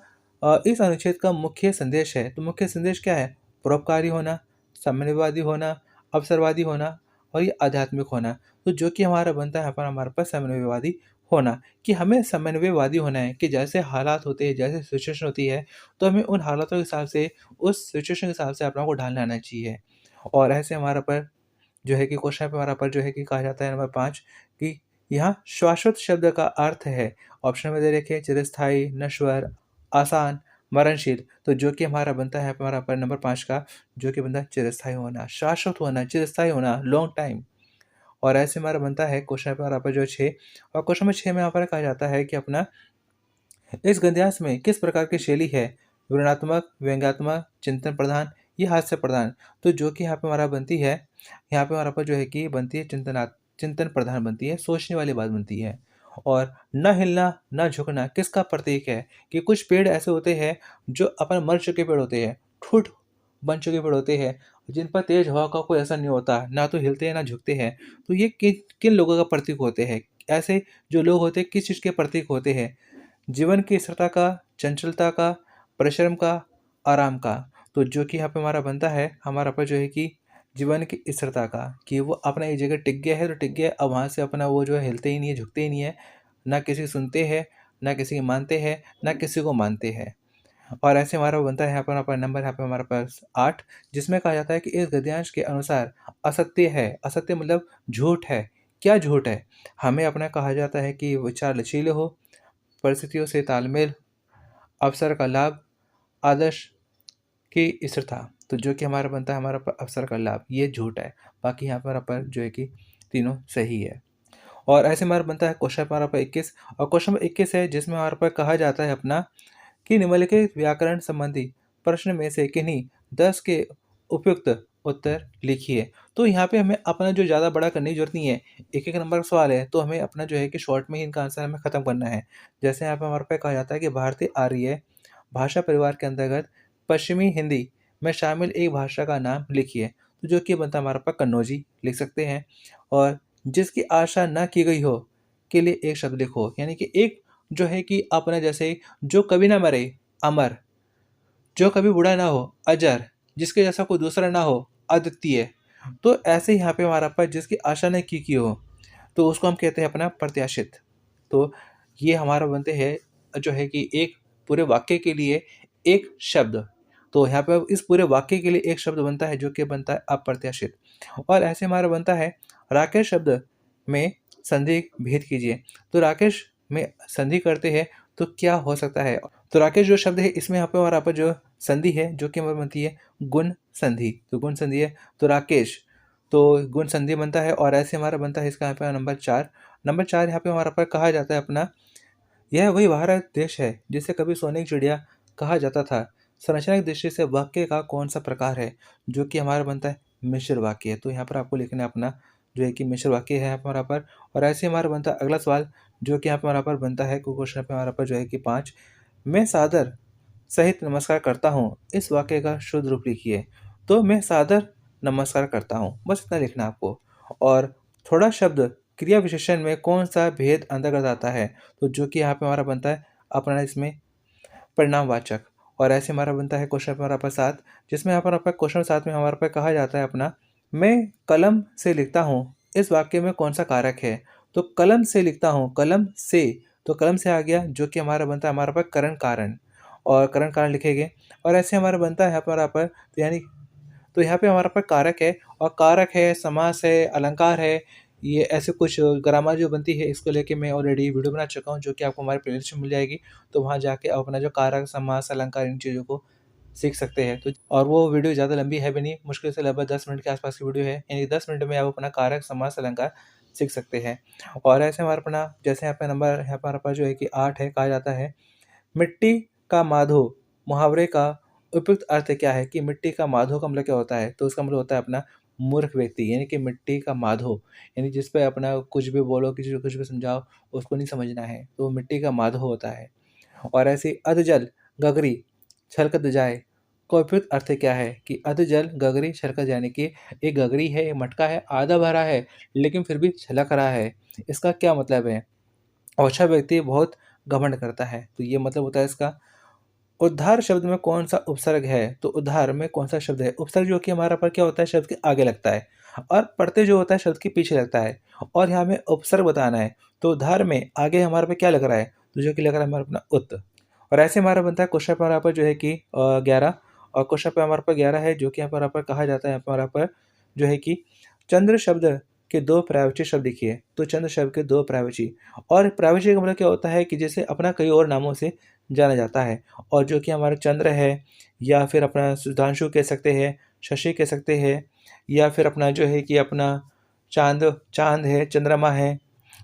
[SPEAKER 1] इस अनुच्छेद का मुख्य संदेश है। तो मुख्य संदेश क्या है? परोपकारी होना, समन्वयवादी होना, अवसरवादी होना और ये आध्यात्मिक होना। तो जो कि हमारा बनता है यहाँ पर हमारे पास समन्वयवादी होना, कि हमें समन्वयवादी होना है कि जैसे हालात होते हैं, जैसे सिचुएशन होती है, तो हमें उन हालातों के हिसाब से, उस सिचुएशन के हिसाब से अपना को ढालना आना चाहिए। और ऐसे हमारा पर जो है कि क्वेश्चन पे हमारा पर जो है कि कहा जाता है नंबर 5 कि यहाँ शाश्वत शब्द का अर्थ है। ऑप्शन में दे रखे हैं चिरस्थायी, नश्वर, आसान, मरणशील। तो जो कि हमारा बनता है हमारा पर नंबर 5 का, जो कि बनता है चिरस्थायी होना, शाश्वत होना, चिरस्थायी होना, लॉन्ग टाइम। और ऐसे हमारा बनता है क्वेश्चन पेपर यहाँ पर जो 6। और क्वेश्चन नंबर 6 में यहाँ पर कहा जाता है कि अपना इस गद्यांश में किस प्रकार की शैली है? विवरणात्मक, व्यंग्यात्मक, चिंतन प्रधान, ये हास्य प्रधान। तो जो कि यहाँ पे हमारा बनती है, यहाँ पे हमारा पर जो है कि बनती है चिंतन प्रधान बनती है, सोचने वाली बात बनती है। और न हिलना न झुकना किसका प्रतीक है? कि कुछ पेड़ ऐसे होते हैं जो अपन मर चुके पेड़ होते हैं, ठूठ बन चुके पेड़ होते हैं, जिन पर तेज हवा का कोई असर नहीं होता, ना तो हिलते हैं ना झुकते हैं। तो ये किन किन लोगों का प्रतीक होते हैं? ऐसे जो लोग होते हैं किस चीज़ के प्रतीक होते हैं? जीवन की स्थिरता का, चंचलता का, परिश्रम का, आराम का। तो जो कि यहाँ पे हमारा बनता है, हमारा पर जो है कि जीवन की स्थिरता का, कि वो अपना एक जगह टिक गया है तो टिक गया है, अब वहाँ से अपना वो जो है हिलते ही नहीं है, झुकते ही नहीं है, ना किसी की सुनते हैं, ना किसी की मानते हैं, ना किसी को मानते हैं। और ऐसे हमारा बनता है यहाँ पर हमारा नंबर यहाँ पे हमारे पास 8, जिसमें कहा जाता है कि इस गद्यांश के अनुसार असत्य है। असत्य मतलब झूठ है। क्या झूठ है? हमें अपना कहा जाता है कि विचार लचीले हो, परिस्थितियों से तालमेल, अवसर का लाभ, आदर्श की स्थिरता। तो जो कि हमारा बनता है हमारा अवसर का लाभ, ये झूठ है। बाकी यहाँ पर अपन जो है कि तीनों सही है। और ऐसे हमारा बनता है क्वेश्चन हमारा पर 21, और क्वेश्चन नंबर 21 है जिसमें हमारे पर कहा जाता है अपना कि निम्नलिखित व्याकरण संबंधी प्रश्न में से किन्हीं 10 के उपयुक्त उत्तर लिखिए। तो यहाँ पे हमें अपना जो ज़्यादा बड़ा करने की ज़रूरत नहीं है। एक-एक नंबर का सवाल है, तो हमें अपना जो है कि शॉर्ट में ही इनका आंसर हमें ख़त्म करना है। जैसे यहाँ पे हमारे पे कहा जाता है कि भारतीय आर्य भाषा परिवार के अंतर्गत पश्चिमी हिंदी में शामिल एक भाषा का नाम लिखिए। तो जो कि बनता है हमारे पास कन्नौजी लिख सकते हैं। और जिसकी आशा ना की गई हो के लिए एक शब्द लिखो। यानी कि एक जो है कि अपने जैसे जो कभी ना मरे, अमर, जो कभी बूढ़ा ना हो, अजर, जिसके जैसा कोई दूसरा ना हो, अद्वितीय। तो ऐसे ही यहाँ पे हमारा पास जिसकी आशा नहीं की हो, तो उसको हम कहते हैं अपना प्रत्याशित। तो ये हमारा बनते हैं जो है कि एक पूरे वाक्य के लिए एक शब्द। तो यहाँ पे अब इस पूरे वाक्य के लिए एक शब्द बनता है जो कि बनता है अप्रत्याशित। और ऐसे हमारा बनता है राकेश शब्द में संधि भेद कीजिए। तो राकेश में संधि करते हैं तो क्या हो सकता है? तो राकेश जो शब्द है इसमें यहाँ पे हमारा पर जो संधि है जो कि हमारी बनती है गुण संधि। तो गुण संधि है तो राकेश, तो गुण संधि बनता है। और ऐसे हमारा बनता है इसका यहाँ पे नंबर 4। नंबर 4 यहाँ पे हमारा पर कहा जाता है अपना, यह वही भारत देश है जिसे कभी सोने की चिड़िया कहा जाता था। संरचना की दृष्टि से वाक्य का कौन सा प्रकार है? जो कि हमारा बनता है मिश्र वाक्य। तो यहाँ पर आपको लिखना है अपना जो है कि मिश्र वाक्य है यहाँ पर हमारा पर। और ऐसे हमारा बनता है अगला सवाल जो कि यहाँ पे हमारा पर बनता है क्वेश्चन पे हमारा पर जो है कि 5, मैं सादर सहित नमस्कार करता हूँ, इस वाक्य का शुद्ध रूप लिखिए। तो मैं सादर नमस्कार करता हूँ, बस इतना लिखना है आपको। और थोड़ा शब्द क्रिया विशेषण में कौन सा भेद अंतर्गत आता है? तो जो कि यहाँ पे हमारा बनता है अपना इसमें परिणामवाचक। और ऐसे हमारा बनता है क्वेश्चन हमारा पास 7, जिसमें यहाँ पर आपका क्वेश्चन 7 में हमारे पे कहा जाता है अपना, मैं कलम से लिखता हूँ, इस वाक्य में कौन सा कारक है? तो कलम से लिखता हूँ, कलम से, तो कलम से आ गया जो कि हमारा बनता है हमारे पास करण कारण। और करण कारण लिखेंगे। और ऐसे हमारा बनता है यहाँ पर यहाँ पर तो यानी तो यहाँ पे हमारे पास कारक है, और कारक है, समास है, अलंकार है, ये ऐसे कुछ ग्रामर जो बनती है इसको लेके मैं ऑलरेडी वीडियो बना चुका हूँ जो कि आपको हमारे प्लेलिस्ट में मिल जाएगी। तो वहाँ जाके आप अपना जो कारक, समास, अलंकार इन चीज़ों को सीख सकते हैं। तो और वो वीडियो ज़्यादा लंबी है भी नहीं, मुश्किल से लगभग 10 मिनट के आसपास की वीडियो है। यानी 10 मिनट में आप अपना कारक, समास, अलंकार सीख सकते हैं। और ऐसे हमारा अपना जैसे यहाँ पे नंबर यहाँ पर हमारे पास जो है कि 8 है, कहा जाता है मिट्टी का माधो मुहावरे का उपयुक्त अर्थ क्या है? कि मिट्टी का माधो का मतलब क्या होता है? तो उसका मतलब होता है अपना मूर्ख व्यक्ति, यानी कि मिट्टी का माधो, यानी जिस पे अपना कुछ भी बोलो, किसी को कुछ भी समझाओ, उसको नहीं समझना है, तो मिट्टी का माधो होता है। और ऐसे ही अधजल गगरी छलकत जाए का उपयुक्त अर्थ क्या है? कि अधजल गगरी छलकत, यानी कि एक गगरी है, एक मटका है, आधा भरा है, लेकिन फिर भी छलक रहा है। इसका क्या मतलब है? अच्छा व्यक्ति बहुत घमंड करता है, तो ये मतलब होता है इसका। उद्धार शब्द में कौन-सा उपसर्ग है? तो उद्धार में कौन-सा शब्द है? उपसर्ग जो कि हमारा पर क्या होता है शब्द के आगे लगता है, और प्रत्यय जो होता है शब्द के पीछे लगता है। और यहाँ हमें उपसर्ग बताना है, तो उद्धार में आगे हमारे पे क्या लग रहा है? तो जो कि लग रहा है हमारा अपना उत। और ऐसे हमारा बनता है क्वेश्चन पर यहाँ पर जो है कि 11, और क्वेश्चन पे हमारे पास 11 है जो कि यहाँ पर कहा जाता है हमारा पर जो है कि चंद्र शब्द के 2 पर्यायवाची शब्द लिखिए। तो चंद्र शब्द के 2 पर्यायवाची, और पर्यायवाची का मतलब क्या होता है कि जिसे अपना कई और नामों से जाना जाता है। और जो कि हमारा चंद्र है, या फिर अपना सुधांशु कह सकते हैं, शशि कह सकते हैं, या फिर अपना जो है कि अपना चाँद चाँद है, चंद्रमा है।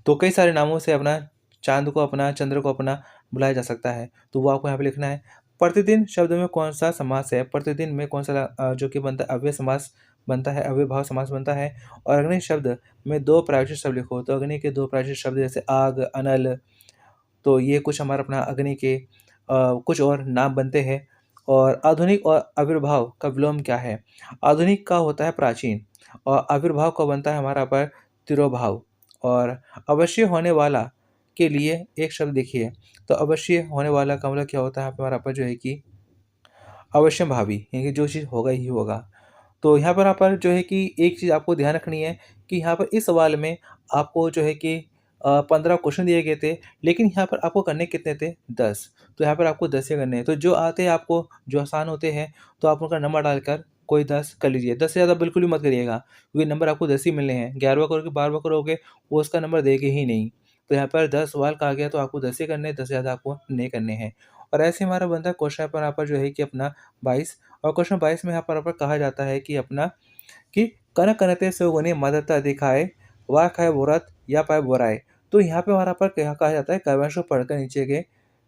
[SPEAKER 1] तो कई सारे नामों से अपना चाँद को, अपना चंद्र को अपना बुलाया जा सकता है। तो वो आपको यहाँ पे लिखना है। प्रतिदिन शब्द में कौन-सा समास है? प्रतिदिन में कौन-सा जो कि बनता है अव्यय समास बनता है, अव्ययभाव समास बनता है। और अग्नि शब्द में 2 पर्यायवाची शब्द लिखो। तो अग्नि के 2 पर्यायवाची शब्द जैसे आग, अनल, तो ये कुछ हमारा अपना अग्नि के कुछ और नाम बनते हैं। और आधुनिक और आविर्भाव का विलोम क्या है? आधुनिक का होता है प्राचीन, और आविर्भाव का बनता है हमारा पर तिरोभाव। और अवश्य होने वाला के लिए एक शब्द देखिए। तो अवश्य होने वाला का मतलब क्या होता है हमारा पर जो है कि अवश्यंभावी, यानी कि जो चीज़ होगा ही होगा। तो यहाँ पर जो है कि एक चीज़ आपको ध्यान रखनी है कि यहाँ पर इस सवाल में आपको जो है कि 15 क्वेश्चन दिए गए थे, लेकिन यहाँ पर आपको करने कितने थे? 10। तो यहाँ पर आपको 10 ही करने हैं। तो जो आते हैं आपको, जो आसान होते हैं, तो आप उनका नंबर डालकर कोई 10 कर लीजिए। 10 से ज़्यादा बिल्कुल भी मत करिएगा, क्योंकि नंबर आपको 10 ही मिलने हैं। 11वां करोगे, 12वां करोगे, वो उसका नंबर देगे ही नहीं। तो यहाँ पर 10 सवाल कहा गया, तो आपको 10 ही करने हैं, 10 से ज़्यादा आपको नहीं करने हैं। और ऐसे हमारा बनता है क्वेश्चन पर यहाँ पर जो है कि अपना 22, और क्वेश्चन 22 में यहाँ पर कहा जाता है कि अपना कि कनक कनते सौगुनी मदता दिखाए, वाह खाए बोरत या पाए बोराए। तो यहाँ पे हमारा पर क्या कहा जाता है, काव्यांश को पढ़कर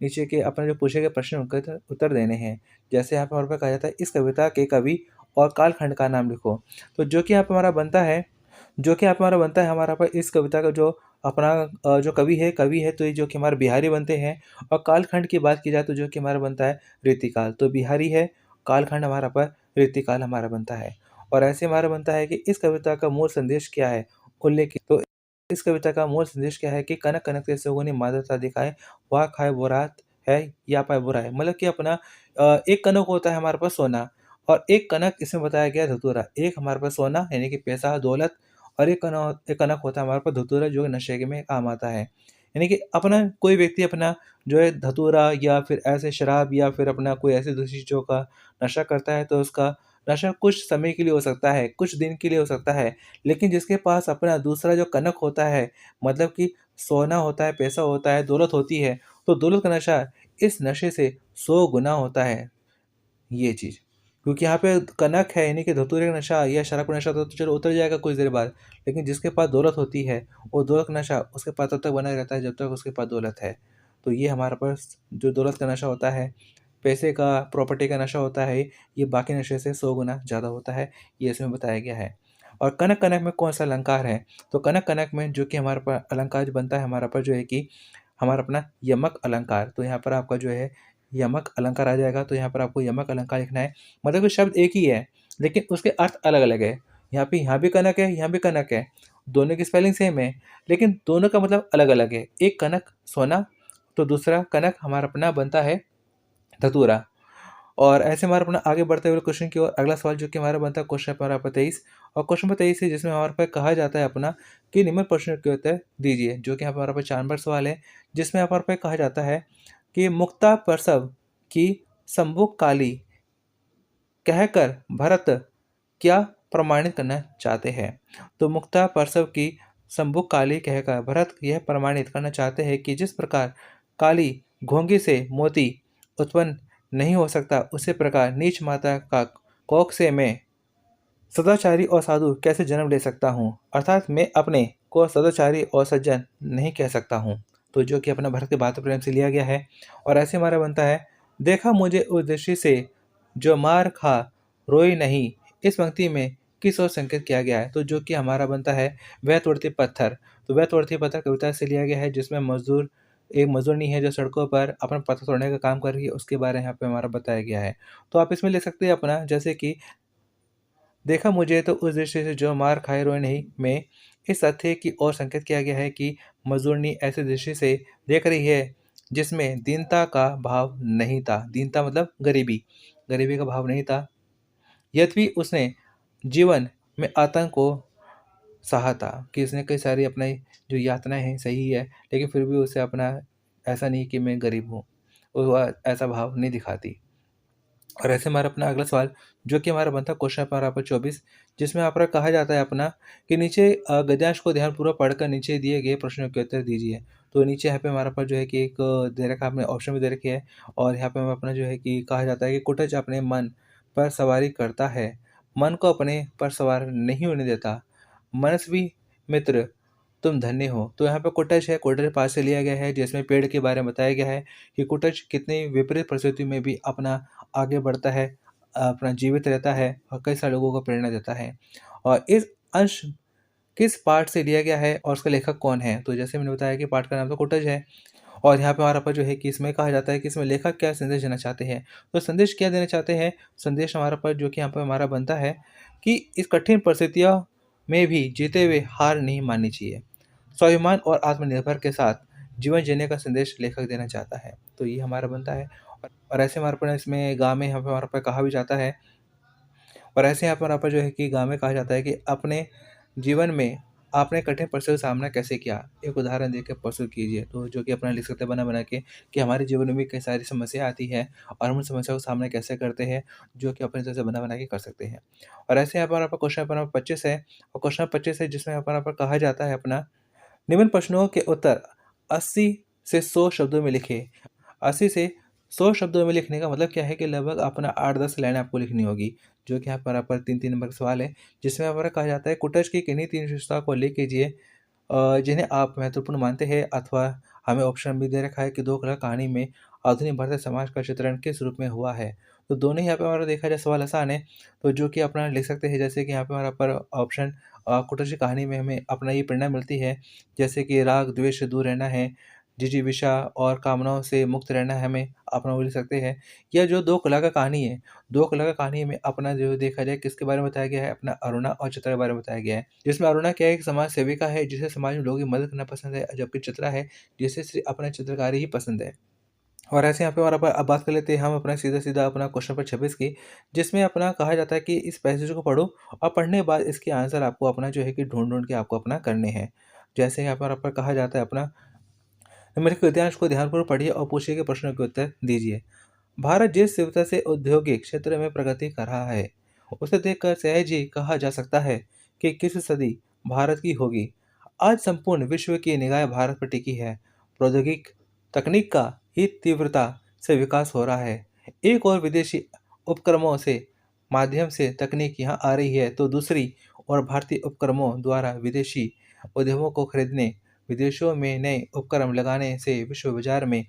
[SPEAKER 1] नीचे के अपने जो पूछे गए प्रश्न उनके उत्तर देने हैं। जैसे यहाँ पे हमारे पे कहा जाता है, इस कविता के कवि और कालखंड का नाम लिखो। तो जो कि यहाँ पे हमारा बनता है, हमारा पर इस कविता का जो अपना जो कवि है तो ये जो कि हमारे बिहारी बनते हैं। और कालखंड की बात की जाए तो जो कि हमारा बनता है रीतिकाल। तो बिहारी है, कालखंड हमारा पर रीतिकाल हमारा बनता है। और ऐसे हमारा बनता है कि इस कविता का मूल संदेश क्या है, उल्लेखित। तो इस कविता का मूल संदेश क्या है कि कनक कनक के सौगुनी मादरता दिखाए, वाह खाए बोरात है या पाए बुरा है। मतलब कि अपना एक कनक होता है हमारे पास सोना, और एक कनक इसमें बताया गया है धतूरा। एक हमारे पास सोना यानी कि पैसा दौलत, और एक कनक होता है हमारे पास धतूरा, जो नशे के में काम आता है। यानी कि अपना कोई व्यक्ति अपना जो है धतूरा या फिर ऐसे शराब या फिर अपना कोई ऐसी दूसरी चीज़ों का नशा करता है, तो उसका नशा कुछ समय के लिए हो सकता है, कुछ दिन के लिए हो सकता है। लेकिन जिसके पास अपना दूसरा जो कनक होता है, मतलब कि सोना होता है, पैसा होता है, दौलत होती है, तो दौलत का नशा इस नशे से 100 गुना होता है, ये चीज़। क्योंकि यहाँ पे कनक है यानी कि धतूरे का नशा या शराब का नशा तो चलो उतर जाएगा कुछ देर बाद, लेकिन जिसके पास दौलत होती है, वो दौलत का नशा उसके पास तब तक बना रहता है जब तक उसके पास दौलत है। तो ये हमारे पास जो दौलत का नशा होता है, पैसे का, प्रॉपर्टी का नशा होता है, ये बाकी नशे से 100 गुना ज़्यादा होता है, ये इसमें बताया गया है। और कनक कनक में कौन सा अलंकार है? तो कनक कनक में जो कि हमारे पास अलंकार जो बनता है हमारा पर जो है कि हमारा अपना यमक अलंकार। तो यहाँ पर आपका जो है यमक अलंकार आ जाएगा। तो यहाँ पर आपको यमक अलंकार लिखना है। मतलब कि शब्द एक ही है, लेकिन उसके अर्थ अलग-अलग है। यहाँ भी कनक है, यहाँ भी कनक है। दोनों की स्पेलिंग सेम है, लेकिन दोनों का मतलब अलग-अलग है। एक कनक सोना, तो दूसरा कनक हमारा अपना बनता है धतूरा। और ऐसे हमारा अपना आगे बढ़ते हुए क्वेश्चन की ओर, अगला सवाल जो कि हमारा बनता है क्वेश्चन नंबर आपका 23। और क्वेश्चन नंबर 23 है जिसमें हमारे पास कहा जाता है अपना कि निम्न प्रश्न के उत्तर दीजिए। जो कि हमारे पास 4 नंबर सवाल है, जिसमें हमारे पास कहा जाता है कि मुक्ता प्रसव की संभुक काली कहकर भरत क्या प्रमाणित करना चाहते हैं? तो मुक्ता प्रसव की संभुक काली कहकर भरत यह प्रमाणित करना चाहते हैं कि जिस प्रकार काली घोंघी से मोती उत्पन्न नहीं हो सकता, उसी प्रकार नीच माता का कोख से मैं सदाचारी और साधु कैसे जन्म ले सकता हूँ? अर्थात मैं अपने को सदाचारी और सज्जन नहीं कह सकता हूँ। तो जो कि अपना भरत के भातृ प्रेम से लिया गया है। और ऐसे हमारा बनता है, देखा मुझे उस दृष्टि से जो मार खा रोई नहीं। इस पंक्ति में किस ओर संकेत किया गया है? तो जो कि हमारा बनता है, वह तोड़ती पत्थर। तो वह तोड़ती पत्थर कविता से लिया गया है, जिसमें एक मजदूरनी है जो सड़कों पर अपना पत्थर तोड़ने का काम कर रही है, उसके बारे में यहाँ पे हमारा बताया गया है। तो आप इसमें ले सकते हैं अपना, जैसे कि देखा मुझे तो उस दृष्टि से जो मार खाए रोए नहीं में इस तथ्य की ओर संकेत किया गया है कि मजदूरनी ऐसी दृष्टि से देख रही है जिसमें दीनता का भाव नहीं था। दीनता मतलब गरीबी, गरीबी का भाव नहीं था। यद्यपि उसने जीवन में आतंक को सहा था, कि उसने कई सारी अपनी जो यातनाएं हैं सही है, लेकिन फिर भी उसे अपना ऐसा नहीं कि मैं गरीब हूँ, वह ऐसा भाव नहीं दिखाती। और ऐसे हमारा अपना अगला सवाल जो कि हमारा बनता है क्वेश्चन नंबर आपका 24, जिसमें आपका कहा जाता है अपना कि नीचे गद्यांश को ध्यानपूर्वक पढ़कर नीचे दिए गए प्रश्नों के उत्तर दीजिए। तो नीचे यहाँ पे हमारे पास जो है कि एक दे रखा आपने ऑप्शन भी दे रखे है। और यहाँ पे हमें अपना जो है कि कहा जाता है कि कुटज अपने मन पर सवारी करता है, मन को अपने पर सवार नहीं होने देता। मनस्वी मित्र तुम धन्य हो। तो यहाँ पे कुटज है, कुटज पास से लिया गया है, जिसमें पेड़ के बारे में बताया गया है कि कुटज कितनी विपरीत परिस्थिति में भी अपना आगे बढ़ता है, अपना जीवित रहता है और कई सारे लोगों को प्रेरणा देता है। और इस अंश किस पाठ से लिया गया है और उसका लेखक कौन है? तो जैसे मैंने बताया कि पाठ का नाम तो कुटज है। और यहाँ पे हमारा पास जो है कि इसमें कहा जाता है कि इसमें लेखक क्या संदेश देना चाहते हैं। तो संदेश क्या देना चाहते हैं? संदेश हमारा पास जो कि यहाँ पे हमारा बनता है कि इस कठिन परिस्थितियों में भी जीते हुए हार नहीं माननी चाहिए। स्वाभिमान और आत्मनिर्भर के साथ जीवन जीने का संदेश लेखक देना चाहता है। तो ये हमारा बनता है। और ऐसे हमारे पास इसमें गा में यहाँ पे हमारे पास कहा भी जाता है, और ऐसे यहाँ पर जो है कि गाँव में कहा जाता है कि अपने जीवन में आपने कठिन परिस्थितियों का सामना कैसे किया? एक उदाहरण देके प्रस्तुत कीजिए। तो जो कि अपना लिख सकते हैं बना-बना के कि हमारे जीवन में भी कई सारी समस्या आती है और हम उन समस्याओं का सामना कैसे करते हैं, जो कि अपनी तरफ से बना-बना के कर सकते हैं। और ऐसे यहाँ पर आपका क्वेश्चन नंबर 25 है और क्वेश्चन नंबर 25 है जिसमें यहाँ पर कहा जाता है अपना निम्न प्रश्नों के उत्तर 80 से 100 शब्दों में लिखें। 80 से 100 शब्दों में लिखने का मतलब क्या है कि लगभग अपना 8-10 लाइन आपको लिखनी होगी, जो कि यहाँ पर 3-3 नंबर का सवाल है, जिसमें यहाँ पर कहा जाता है कुटच की किन्हीं 3 विशेषताओं को उल्लेख कीजिए जिन्हें आप महत्वपूर्ण मानते हैं अथवा हमें ऑप्शन भी दे रखा है कि दो कला कहानी में आधुनिक भारतीय समाज का चित्रण किस रूप में हुआ है। तो दोनों ही यहाँ पे हमारा देखा जाए सवाल आसान है, तो जो कि अपना लिख सकते हैं जैसे कि यहाँ पे हमारा पर ऑप्शन कुटच की कहानी में हमें अपना ये प्रेरणा मिलती है, जैसे कि राग द्वेष से दूर रहना है, जिजीविषा और कामनाओं से मुक्त रहना है हमें, अपना वो लिख सकते हैं। या जो दो कला का कहानी है, दो कला का कहानी में अपना जो देखा जाए किसके बारे में बताया गया है, अपना अरुणा और चित्रा के बारे में बताया गया है। जिसमें अरुणा क्या है, एक समाज सेविका है जिसे समाज में लोगों की मदद करना पसंद है, जबकि चित्रा है जिसे सिर्फ़ अपना चित्रकारी ही पसंद है। और ऐसे यहाँ पे हमारा अब बात कर लेते हैं हम अपना सीधा-सीधा अपना क्वेश्चन नंबर 26 की, जिसमें अपना कहा जाता है कि इस पैसेज को पढ़ो और पढ़ने के बाद इसके आंसर आपको अपना जो है कि ढूँढ-ढूँढ के आपको अपना करने हैं। जैसे यहाँ पर कहा जाता है अपना निम्नलिखित गद्यांश को ध्यानपूर्वक पढ़िए और पूछिए गए प्रश्नों के उत्तर दीजिए। भारत जिस तीव्रता से औद्योगिक क्षेत्र में प्रगति कर रहा है, उसे देखकर सहज ही कहा जा सकता है कि किस सदी भारत की होगी। आज संपूर्ण विश्व की निगाह भारत पर टिकी है। प्रौद्योगिक तकनीक का ही तीव्रता से विकास हो रहा है। एक और विदेशी उपक्रमों से माध्यम से तकनीक यहाँ आ रही है, तो दूसरी ओर भारतीय उपक्रमों द्वारा विदेशी उद्यमों को खरीदने, विदेशों में नए उपक्रम लगाने से विश्व बाजार में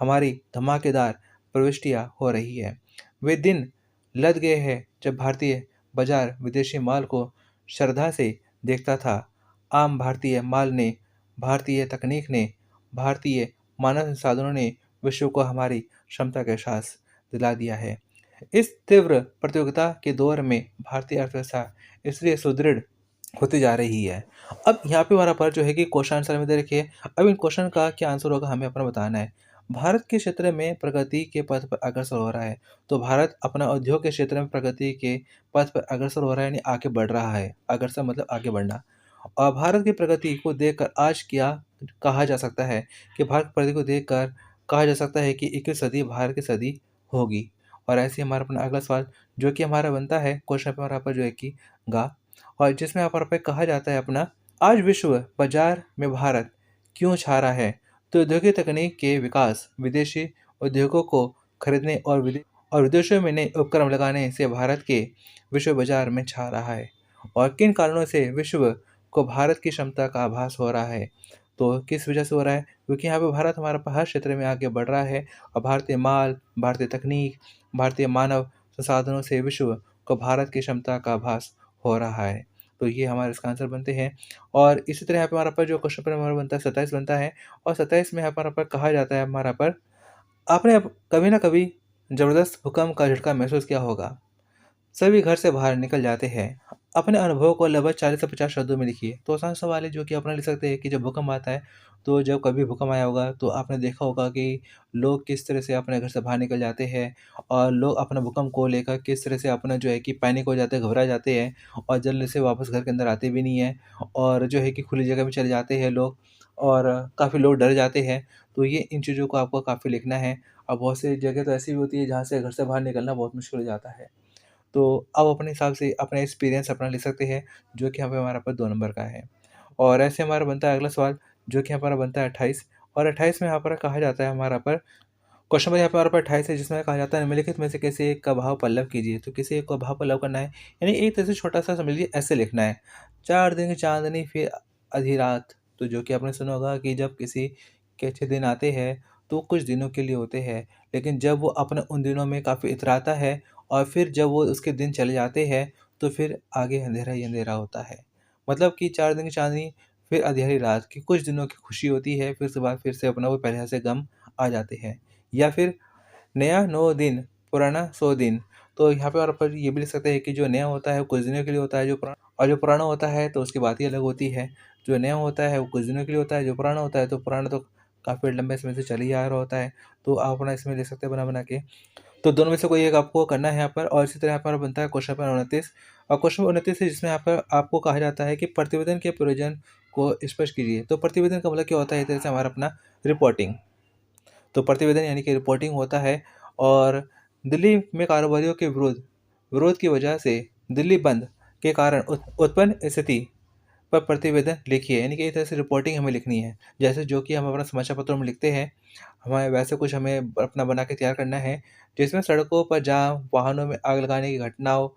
[SPEAKER 1] हमारी धमाकेदार प्रविष्टियाँ हो रही है। वे दिन लद गए हैं जब भारतीय बाजार विदेशी माल को श्रद्धा से देखता था। आम भारतीय माल ने, भारतीय तकनीक ने, भारतीय मानव संसाधनों ने विश्व को हमारी क्षमता का एहसास दिला दिया है। इस तीव्र प्रतियोगिता के दौर में भारतीय अर्थव्यवस्था इसलिए सुदृढ़ होती जा रही है। अब यहाँ पे हमारा पर जो है कि क्वेश्चन आंसर में दे रखी है। अब इन क्वेश्चन का क्या आंसर होगा हमें अपना बताना है। भारत के क्षेत्र में प्रगति के पथ पर अग्रसर हो रहा है। तो भारत अपना उद्योग के क्षेत्र में प्रगति के पथ पर अग्रसर हो रहा है यानी आगे बढ़ रहा है। अग्रसर मतलब आगे बढ़ना। और भारत की प्रगति को देखकर आज क्या कहा जा सकता है कि भारत की प्रगति को देखकर कहा जा सकता है कि 21वीं सदी भारत की सदी होगी। और ऐसे ही हमारा अपना अगला सवाल जो कि हमारा बनता है क्वेश्चन पेपर हमारा पर जो है कि गा और जिसमें यहाँ पर कहा जाता है अपना आज विश्व बाजार में भारत क्यों छा रहा है? तो औद्योगिक तकनीक के विकास, विदेशी उद्योगों को खरीदने और विदेशों में नए उपक्रम लगाने से भारत के विश्व बाजार में छा रहा है। और किन कारणों से विश्व को भारत की क्षमता का आभास हो रहा है? तो किस वजह से हो रहा है? क्योंकि यहाँ पे भारत हमारा हर क्षेत्र में आगे बढ़ रहा है और भारतीय माल, भारतीय तकनीक, भारतीय मानव संसाधनों से विश्व को भारत की क्षमता का आभास हो रहा है। तो ये हमारे इसका आंसर बनते हैं। और इसी तरह यहाँ पे हमारा पर जो क्वेश्चन पेपर हमारा बनता है 27 बनता है और 27 में हमारा पर कहा जाता है हमारा पर आपने अब कभी ना कभी ज़बरदस्त भूकंप का झटका महसूस किया होगा। सभी घर से बाहर निकल जाते हैं। अपने अनुभव को लगभग 40 से 50 शब्दों में लिखिए। तो आसान सवाल है जो कि अपना लिख सकते हैं कि जब भूकंप आता है, तो जब कभी भूकंप आया होगा तो आपने देखा होगा कि लोग किस तरह से अपने घर से बाहर निकल जाते हैं और लोग अपना भूकंप को लेकर किस तरह से अपना जो है कि पैनिक हो जाते हैं, घबरा जाते हैं और जल्दी से वापस घर के अंदर आते भी नहीं हैं और जो है कि खुली जगह में चले जाते हैं लोग और काफ़ी लोग डर जाते हैं। तो ये इन चीज़ों को आपको काफ़ी लिखना है और बहुत सी जगह तो ऐसी भी होती है जहाँ से घर से बाहर निकलना बहुत मुश्किल हो जाता है। तो आप अपने हिसाब से अपना एक्सपीरियंस अपना लिख सकते हैं, जो कि यहाँ पे हमारा पर 2 नंबर का है। और ऐसे हमारा बनता है अगला सवाल, जो कि हमारा बनता है 28 और 28 में यहाँ पर कहा जाता है हमारा पर क्वेश्चन नंबर यहाँ पे हमारे पास 28 है, जिसमें कहा जाता है निम्नलिखित में से किसी एक का भाव पल्लव कीजिए। तो किसी एक का भाव पल्लव करना है, यानी एक तरह से छोटा-सा समझ लीजिए ऐसे लिखना है। 4 दिन की चाँदनी फिर आधी रात, तो जो कि आपने सुना होगा कि जब किसी के अच्छे दिन आते हैं, तो कुछ दिनों के लिए होते हैं, लेकिन जब वो अपने उन दिनों में काफ़ी इतराता है और फिर जब वो उसके दिन चले जाते हैं, तो फिर आगे अंधेरा ही अंधेरा होता है। मतलब कि 4 दिन की चाँदनी फिर अंधेरी रात की कुछ दिनों की खुशी होती है, फिर उसके बाद फिर से अपना वो पहले से गम आ जाते हैं। या फिर नया 9 दिन, पुराना 100 दिन। तो यहाँ पे और अपन ये भी लिख सकते हैं कि जो नया होता है वो कुछ दिनों के लिए होता है, जो पुराना होता है तो उसकी बात ही अलग होती है। जो नया होता है वो कुछ दिनों के लिए होता है, जो पुराना होता है तो पुराना तो काफ़ी लंबे समय से चल ही आ रहा होता है। तो आप अपना इसमें लिख सकते हैं बना-बना के। तो दोनों में से कोई एक आपको करना है यहाँ पर। और इसी तरह यहाँ पर बनता है क्वेश्चन नंबर 29। और क्वेश्चन नंबर 29 है जिसमें यहाँ पर आपको कहा जाता है कि प्रतिवेदन के प्रयोजन को स्पष्ट कीजिए। तो प्रतिवेदन का मतलब क्या होता है, एक तरह से हमारा अपना रिपोर्टिंग। तो प्रतिवेदन यानी कि रिपोर्टिंग होता है। और दिल्ली में कारोबारियों के विरोध की वजह से दिल्ली बंद के कारण उत्पन्न स्थिति पर प्रतिवेदन लिखिए। यानी कि इस तरह से रिपोर्टिंग हमें लिखनी है, जैसे जो कि हम अपना समाचार पत्रों में लिखते हैं, हमें वैसे कुछ हमें अपना बना के तैयार करना है, जिसमें सड़कों पर जाम, वाहनों में आग लगाने की घटनाओं,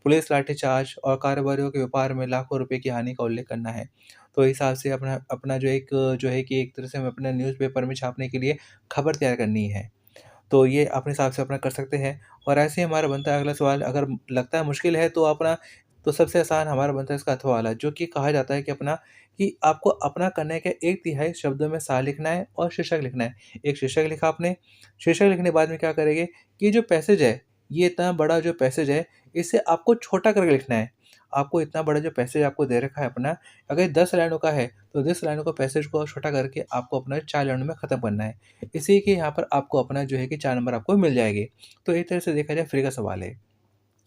[SPEAKER 1] पुलिस लाठीचार्ज और कारोबारियों के व्यापार में लाखों रुपए की हानि का उल्लेख करना है। तो इस हिसाब से अपना अपना जो है कि एक तरह से हमें अपने न्यूज़पेपर में छापने के लिए खबर तैयार करनी है। तो ये अपने हिसाब से अपना कर सकते हैं। और ऐसे ही हमारा बनता है अगला सवाल, अगर लगता है मुश्किल है तो अपना, तो सबसे आसान हमारा बनता है इसका अथवा वाला, जो कि कहा जाता है कि अपना, कि आपको अपना करने के 1/3 शब्दों में सार लिखना है और शीर्षक लिखना है। एक शीर्षक लिखा आपने, शीर्षक लिखने के बाद में क्या करेंगे कि जो पैसेज है, ये इतना बड़ा जो पैसेज है, इसे आपको छोटा करके लिखना है। आपको इतना बड़ा जो पैसेज आपको दे रखा है अपना, अगर 10 लाइनों का है, तो 10 लाइनों का पैसेज को छोटा करके आपको अपना 4 लाइनों में ख़त्म करना है। इसी के यहाँ पर आपको अपना जो है कि 4 नंबर आपको मिल जाएँगे। तो एक तरह से देखा जाए फ्री का सवाल है।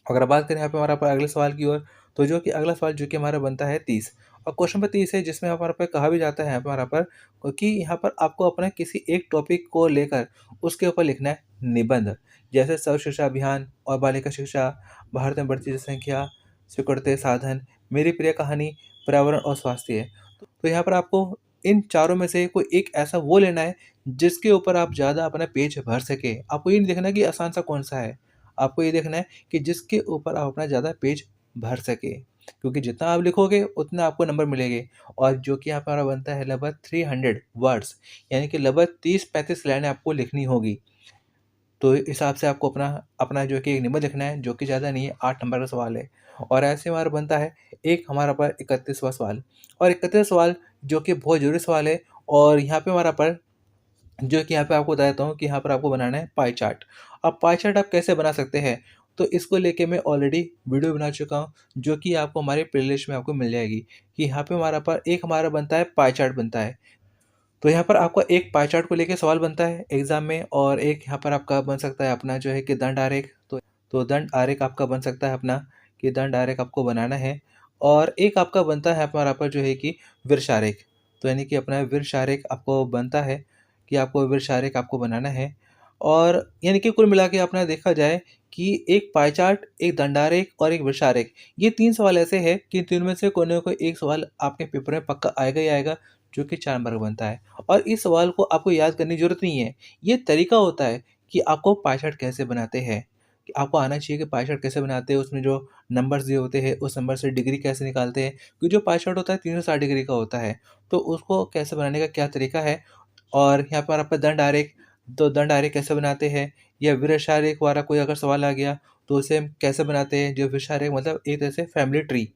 [SPEAKER 1] अगर बात करें यहाँ पे हमारा पर अगले सवाल की ओर, तो जो कि अगला सवाल जो कि हमारा बनता है 30। और क्वेश्चन नंबर 30 है जिसमें हमारे पे कहा भी जाता है यहाँ पे हमारा पर, कि यहाँ पर आपको अपना किसी एक टॉपिक को लेकर उसके ऊपर लिखना है निबंध। जैसे सर्व शिक्षा अभियान और बालिका शिक्षा, भारत में बढ़ती जनसंख्या, सिकुड़ते साधन, मेरी प्रिय कहानी, पर्यावरण और स्वास्थ्य है। तो यहाँ पर आपको इन चारों में से कोई एक ऐसा वो लेना है जिसके ऊपर आप ज़्यादा अपना पेज भर सकें। आपको ये नहीं देखना कि आसान सा कौन-सा है। आपको ये देखना है कि जिसके ऊपर आप अपना ज़्यादा पेज भर सकें। क्योंकि जितना आप लिखोगे उतना आपको नंबर मिलेंगे। और जो कि यहाँ पे हमारा बनता है लगभग 300 वर्ड्स, यानी कि लगभग 30-35 लाइनें आपको लिखनी होगी। तो इस हिसाब से आपको अपना अपना जो कि एक निबंध लिखना है, जो कि ज़्यादा नहीं है, 8 नंबर का सवाल है। और ऐसे हमारा बनता है एक हमारा पर 31वां सवाल। और 31वां सवाल जो कि बहुत ज़रूरी सवाल है। और यहाँ पे हमारा पर, जो कि यहाँ पे आपको बता देता हूँ कि यहाँ पर आपको बनाना है पाई चार्ट। अब पाई चार्ट आप कैसे बना सकते हैं? तो इसको लेके मैं ऑलरेडी वीडियो बना चुका हूँ, जो कि आपको हमारे प्लेलिस्ट में आपको मिल जाएगी, कि यहाँ पे हमारा पर एक हमारा बनता है पाई चार्ट बनता है। तो यहाँ पर आपका एक पाई चार्ट को लेके सवाल बनता है एग्ज़ाम में। और एक यहाँ पर आपका बन सकता है अपना जो है कि दंड आरेख। तो दंड आरेख आपका बन सकता है अपना, कि दंड आरेख आपको बनाना है। और एक आपका बनता है हमारा पर जो है कि वृक्ष आरेख। तो यानी कि अपना वृक्ष आरेख आपको बनता है, कि आपको वृक्ष आरेख आपको बनाना है। और यानी कि कुल मिला के अपना देखा जाए कि एक पाई चार्ट, एक दंड आरेख और एक वृक्ष आरेख, ये 3 सवाल ऐसे हैं कि इन तीनों में से कोई ना कोई एक सवाल आपके पेपर में पक्का आएगा ही आएगा, जो कि 4 नंबर का बनता है। और इस सवाल को आपको याद करने की ज़रूरत नहीं है। ये तरीका होता है कि आपको पाई चार्ट कैसे बनाते हैं। कि आपको आना चाहिए कि पाई चार्ट कैसे बनाते हैं, उसमें जो नंबर्स दिए होते हैं, उस नंबर से डिग्री कैसे निकालते हैं। क्योंकि जो पाई चार्ट होता है 360 डिग्री का होता है, तो उसको कैसे बनाने का क्या तरीका है। और यहाँ पर आपका दंड आरेख, तो दंड आरेख कैसे बनाते हैं, या वृक्ष आरेख वाला कोई अगर सवाल आ गया, तो उसे हम कैसे बनाते हैं। जो वृक्ष आरेख मतलब एक तरह से फैमिली ट्री,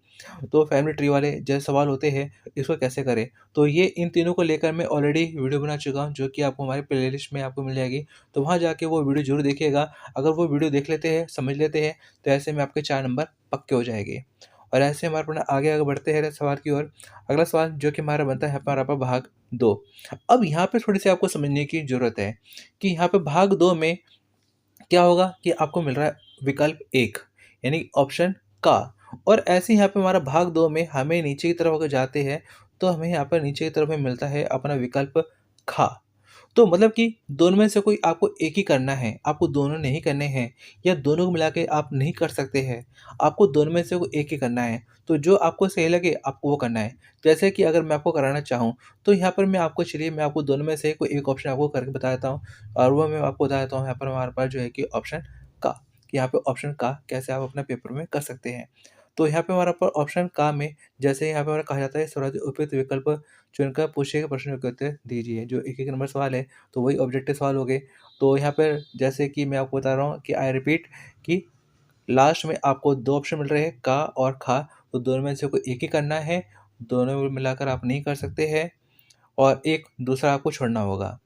[SPEAKER 1] तो फैमिली ट्री वाले जो सवाल होते हैं, इसको कैसे करें। तो ये इन तीनों को लेकर मैं ऑलरेडी वीडियो बना चुका हूँ, जो कि आपको हमारे प्लेलिस्ट में आपको मिल जाएगी। तो वहाँ जाके वो वीडियो ज़रूर देखिएगा। अगर वो वीडियो देख लेते हैं, समझ लेते हैं, तो ऐसे में आपके 4 नंबर पक्के हो जाएँगे। और ऐसे हमारे अपना आगे आगे बढ़ते हैं सवाल की ओर। अगला सवाल जो कि हमारा बनता है हमारा पर भाग 2। अब यहाँ पे थोड़ी-सी आपको समझने की ज़रूरत है, कि यहाँ पे भाग 2 में क्या होगा, कि आपको मिल रहा है विकल्प 1, यानी ऑप्शन का। और ऐसे ही यहाँ पे हमारा भाग 2 में हमें नीचे की तरफ अगर जाते हैं, तो हमें यहाँ पर नीचे की तरफ में मिलता है अपना विकल्प खा। तो मतलब कि दोनों में से कोई आपको एक ही करना है, आपको दोनों नहीं करने हैं, या दोनों को मिला के आप नहीं कर सकते हैं, आपको दोनों में से कोई एक ही करना है। तो जो आपको सही लगे आपको वो करना है। जैसे कि अगर मैं आपको कराना चाहूँ, तो यहाँ पर मैं आपको, चलिए मैं आपको दोनों में से कोई एक ऑप्शन आपको करके बता देता हूँ। और वो मैं आपको बता देता हूँ यहाँ पर हमारे पास जो है कि ऑप्शन का, कि यहाँ पे ऑप्शन का कैसे आप अपने पेपर में कर सकते हैं। तो यहाँ पे हमारा पर ऑप्शन का में, जैसे यहाँ पे हमारा कहा जाता है सर्वाधिक उपयुक्त विकल्प चुनकर पूछे गए प्रश्नों के उत्तर दीजिए। जो एक-एक नंबर सवाल है, तो वही ऑब्जेक्टिव सवाल हो गए। तो यहाँ पर जैसे कि मैं आपको बता रहा हूँ कि आई रिपीट, कि लास्ट में आपको 2 ऑप्शन मिल रहे हैं, का और खा। तो दोनों में से कोई एक ही करना है, दोनों को मिलाकर आप नहीं कर सकते हैं, और एक दूसरा आपको छोड़ना होगा।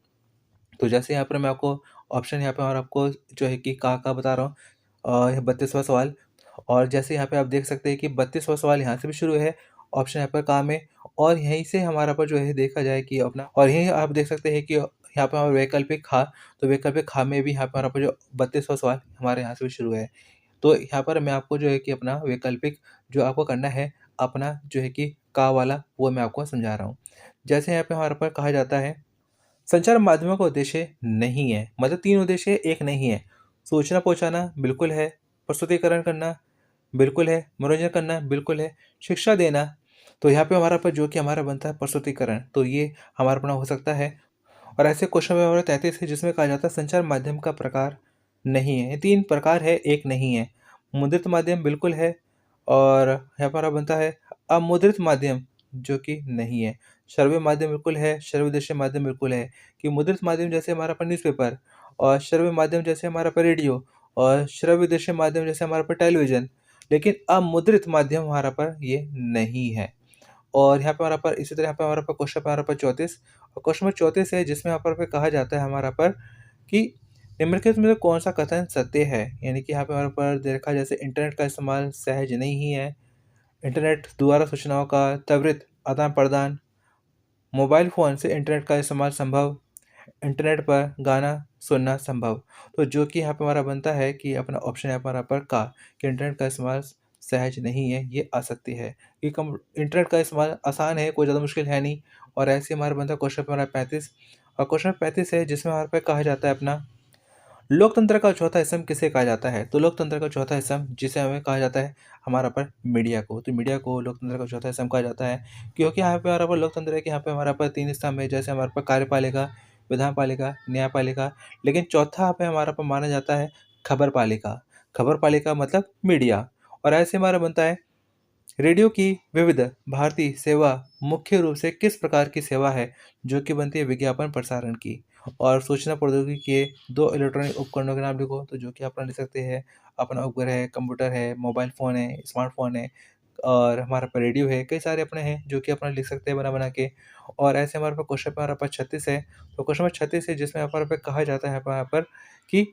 [SPEAKER 1] तो जैसे यहाँ पर मैं आपको ऑप्शन यहाँ पे और आपको जो है कि का बता रहा हूँ। 32वां सवाल। और जैसे यहाँ पे आप देख सकते हैं कि 32वां सवाल यहाँ से भी शुरू है, ऑप्शन यहाँ पर का में। और यहीं से हमारा पर जो है देखा जाए कि अपना, और यहीं आप देख सकते हैं कि यहाँ पे हमारा वैकल्पिक खा, तो वैकल्पिक खा में भी यहाँ पे हमारा पर जो 32वां सवाल हमारे यहाँ से भी शुरू है। तो यहाँ पर मैं आपको जो है कि अपना वैकल्पिक जो आपको करना है, अपना जो है कि का वाला वो मैं आपको समझा रहा हूँ। जैसे यहाँ पे हमारे पर कहा जाता है, संचार माध्यमों का उद्देश्य नहीं है, मतलब 3 उद्देश्य एक नहीं है। सूचना पहुँचाना बिल्कुल है, प्रस्तुतिकरण करना बिल्कुल है, मनोरंजन करना बिल्कुल है, शिक्षा देना, तो यहाँ पे हमारा पर जो कि हमारा बनता है प्रस्तुतिकरण, तो ये हमारा अपना हो सकता है। और ऐसे क्वेश्चन पेपर हमारा 33 है जिसमें कहा जाता है संचार माध्यम का प्रकार नहीं है। ये 3 प्रकार है, एक नहीं है। मुद्रित माध्यम बिल्कुल है और यहाँ पर बनता है अमुद्रित माध्यम जो कि नहीं है। श्रव्य माध्यम बिल्कुल है, श्रव्यदृश्य माध्यम बिल्कुल है। कि मुद्रित माध्यम जैसे हमारा पर न्यूज़पेपर और श्रव्य माध्यम जैसे हमारा पर रेडियो और श्रव्यदृश्य माध्यम जैसे हमारा पर टेलीविज़न, लेकिन अमुद्रित माध्यम हमारा पर ये नहीं है। और यहाँ पे हमारा पर इसी तरह यहाँ पे हमारा पर क्वेश्चन पे हमारा पर 34 और क्वेश्चन नंबर 34 है जिसमें यहाँ पर कहा जाता है हमारा पर कि निम्नलिखित में से कौन-सा कथन सत्य है? यानी कि यहाँ पे हमारे पर देखा जैसे इंटरनेट का इस्तेमाल सहज नहीं है, इंटरनेट द्वारा सूचनाओं का त्वरित आदान-प्रदान, मोबाइल फ़ोन से इंटरनेट का इस्तेमाल संभव, इंटरनेट पर गाना सुनना संभव। तो जो कि यहाँ पे हमारा बनता है कि अपना ऑप्शन है हमारा पर का, कि इंटरनेट का इस्तेमाल सहज नहीं है, ये असत्य है। कि कम इंटरनेट का इस्तेमाल आसान है, कोई ज़्यादा मुश्किल है नहीं। और ऐसे हमारा बनता है क्वेश्चन हमारा 35 और क्वेश्चन 35 है जिसमें हमारे पे कहा जाता है अपना लोकतंत्र का चौथा स्तंभ किसे कहा जाता है? तो लोकतंत्र का चौथा स्तंभ जिसे हमें कहा जाता है हमारा पर मीडिया को। तो मीडिया को लोकतंत्र का चौथा स्तंभ कहा जाता है क्योंकि यहाँ पे हमारा पर लोकतंत्र है कि यहाँ पे हमारा पर 3 स्तंभ है, जैसे हमारे पर कार्यपालिका, विधानपालिका, न्यायपालिका। लेकिन चौथा यहाँ पे हमारा पर माना जाता है खबरपालिका। खबरपालिका मतलब मीडिया। और ऐसे हमारा बनता है रेडियो की विविध भारती सेवा मुख्य रूप से किस प्रकार की सेवा है? जो कि बनती है विज्ञापन प्रसारण की। और सूचना प्रौद्योगिकी के 2 इलेक्ट्रॉनिक उपकरणों के नाम लिखो, तो जो कि अपना लिख सकते हैं, अपना उपग्रह है, कंप्यूटर है, मोबाइल फ़ोन है, स्मार्टफ़ोन है और हमारे पास रेडियो है, कई सारे अपने हैं जो कि अपना लिख सकते हैं बना-बना के। और ऐसे हमारे पास क्वेश्चन पे हमारे पास 36 है, तो क्वेश्चन नंबर 36 है जिसमें हमारे पे कहा जाता है यहाँ पर कि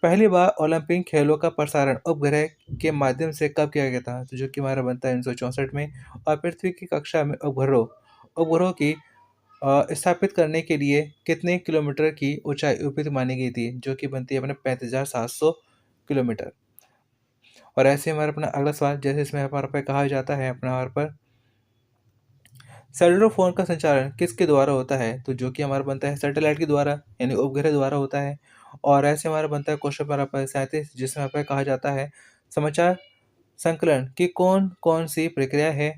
[SPEAKER 1] पहली बार ओलंपिक खेलों का प्रसारण उपग्रह के माध्यम से कब किया गया था? तो जो कि हमारा बनता है 1964 में। और पृथ्वी की कक्षा में उपग्रहों उपग्रहों की स्थापित करने के लिए कितने किलोमीटर की ऊँचाई उपयुक्त मानी गई थी? जो कि बनती है अपने 35,700 किलोमीटर। और ऐसे हमारा अपना अगला सवाल जैसे इसमें हमारे पे कहा जाता है अपना यहाँ पर सेलुलर फ़ोन का संचालन किसके द्वारा होता है? तो जो कि हमारा बनता है सैटेलाइट के द्वारा यानी उपग्रह द्वारा होता है। और ऐसे हमारा बनता है क्वेश्चन नंबर आपका 37 जिसमें यहाँ पे कहा जाता है समाचार संकलन की कौन-कौन सी प्रक्रिया है?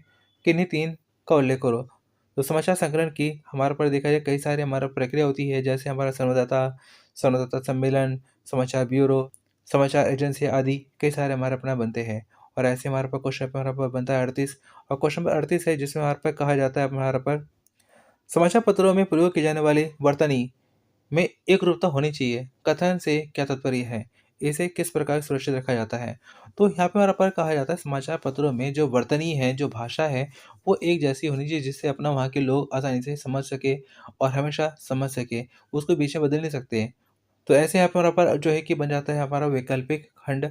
[SPEAKER 1] किन्हीं 3 का उल्लेख करो। तो समाचार संकलन की हमारे पर देखा जाए कई सारी हमारा प्रक्रिया होती है, जैसे हमारा संवाददाता सम्मेलन, समाचार ब्यूरो, समाचार एजेंसी आदि कई सारे हमारे अपना बनते हैं। और ऐसे हमारे पास क्वेश्चन पेपर हमारा बनता है 38 और क्वेश्चन नंबर 38 है जिसमें हमारे पे कहा जाता है हमारे पर समाचार पत्रों में प्रयोग की जाने वाली वर्तनी में एकरूपता होनी चाहिए। कथन से क्या तात्पर्य है? इसे किस प्रकार सुरक्षित रखा जाता है? तो यहाँ पे हमारा पर कहा जाता है समाचार पत्रों में जो वर्तनी है, जो भाषा है, वो एक जैसी होनी चाहिए जिससे अपना वहाँ के लोग आसानी से समझ सके और हमेशा समझ सके। उसको बीच में बदल नहीं सकते। तो ऐसे यहाँ पे हमारा पर जो है कि बन जाता है हमारा वैकल्पिक खंड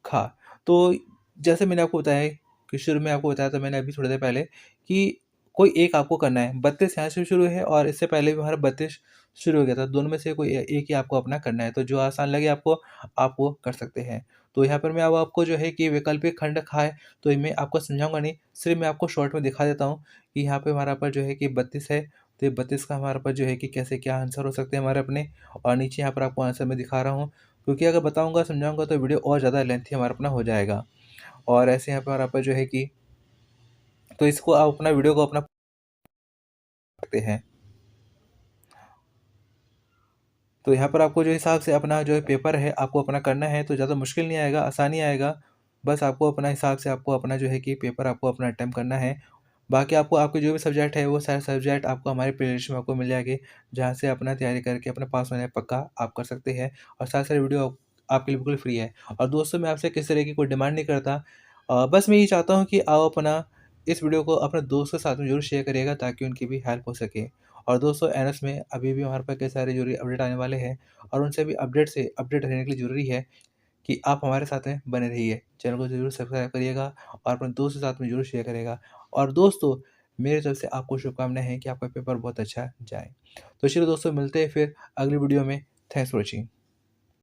[SPEAKER 1] खा। तो जैसे मैंने आपको बताया कि शुरू में आपको बताया था मैंने अभी थोड़ी देर पहले कि कोई एक आपको करना है। 32 यहाँ से शुरू है और इससे पहले भी हमारा 32 शुरू हो गया था। दोनों में से कोई एक ही आपको अपना करना है। तो जो आसान लगे आपको, आप वो कर सकते हैं। तो यहाँ पर मैं अब आपको जो है कि वैकल्पिक खंड खा है, तो मैं आपको समझाऊँगा नहीं, सिर्फ़ मैं आपको शॉर्ट में दिखा देता हूँ कि यहाँ पे हमारा पर जो है कि 32 है, तो ये 32 का हमारे पास जो है कि कैसे क्या आंसर हो सकते हैं हमारे अपने। और नीचे यहाँ पर आपको आंसर मैं दिखा रहा हूँ, क्योंकि अगर बताऊँगा, समझाऊँगा तो वीडियो और ज़्यादा लेंथी हमारा अपना हो जाएगा। और ऐसे यहाँ पर हमारा पर जो है कि तो इसको आप अपना वीडियो को अपना सकते हैं। तो यहाँ पर आपको जो हिसाब से अपना जो है पेपर है आपको अपना करना है, तो ज़्यादा मुश्किल नहीं आएगा, आसानी आएगा। बस आपको अपना हिसाब से आपको अपना जो है कि पेपर आपको अपना अटेम्प्ट करना है। बाकी आपको आपके जो भी सब्जेक्ट है वो सारे सब्जेक्ट आपको हमारे प्लेलिस्ट में आपको मिल जाएँगे, जहाँ से अपना तैयारी करके अपना पास होने पक्का आप कर सकते हैं। और सारे-सारे वीडियो आपके लिए बिल्कुल फ्री है। और दोस्तों, मैं आपसे किसी तरह की कोई डिमांड नहीं करता। बस मैं ये चाहता हूँ कि आप अपना इस वीडियो को अपने दोस्तों के साथ में ज़रूर शेयर करिएगा ताकि उनकी भी हेल्प हो सके। और दोस्तों, एनएस में अभी भी हमारे पास कई सारे ज़रूरी अपडेट आने वाले हैं और उन सभी अपडेट से अपडेट रहने के लिए ज़रूरी है कि आप हमारे साथ में बने रहिए। चैनल को ज़रूर सब्सक्राइब करिएगा और अपने दोस्तों के साथ में ज़रूर शेयर करिएगा। और दोस्तों, मेरी तरफ से आपको शुभकामनाएँ हैं कि आपका पेपर बहुत अच्छा जाए। तो चलिए दोस्तों, मिलते हैं फिर अगली वीडियो में। Thanks for watching.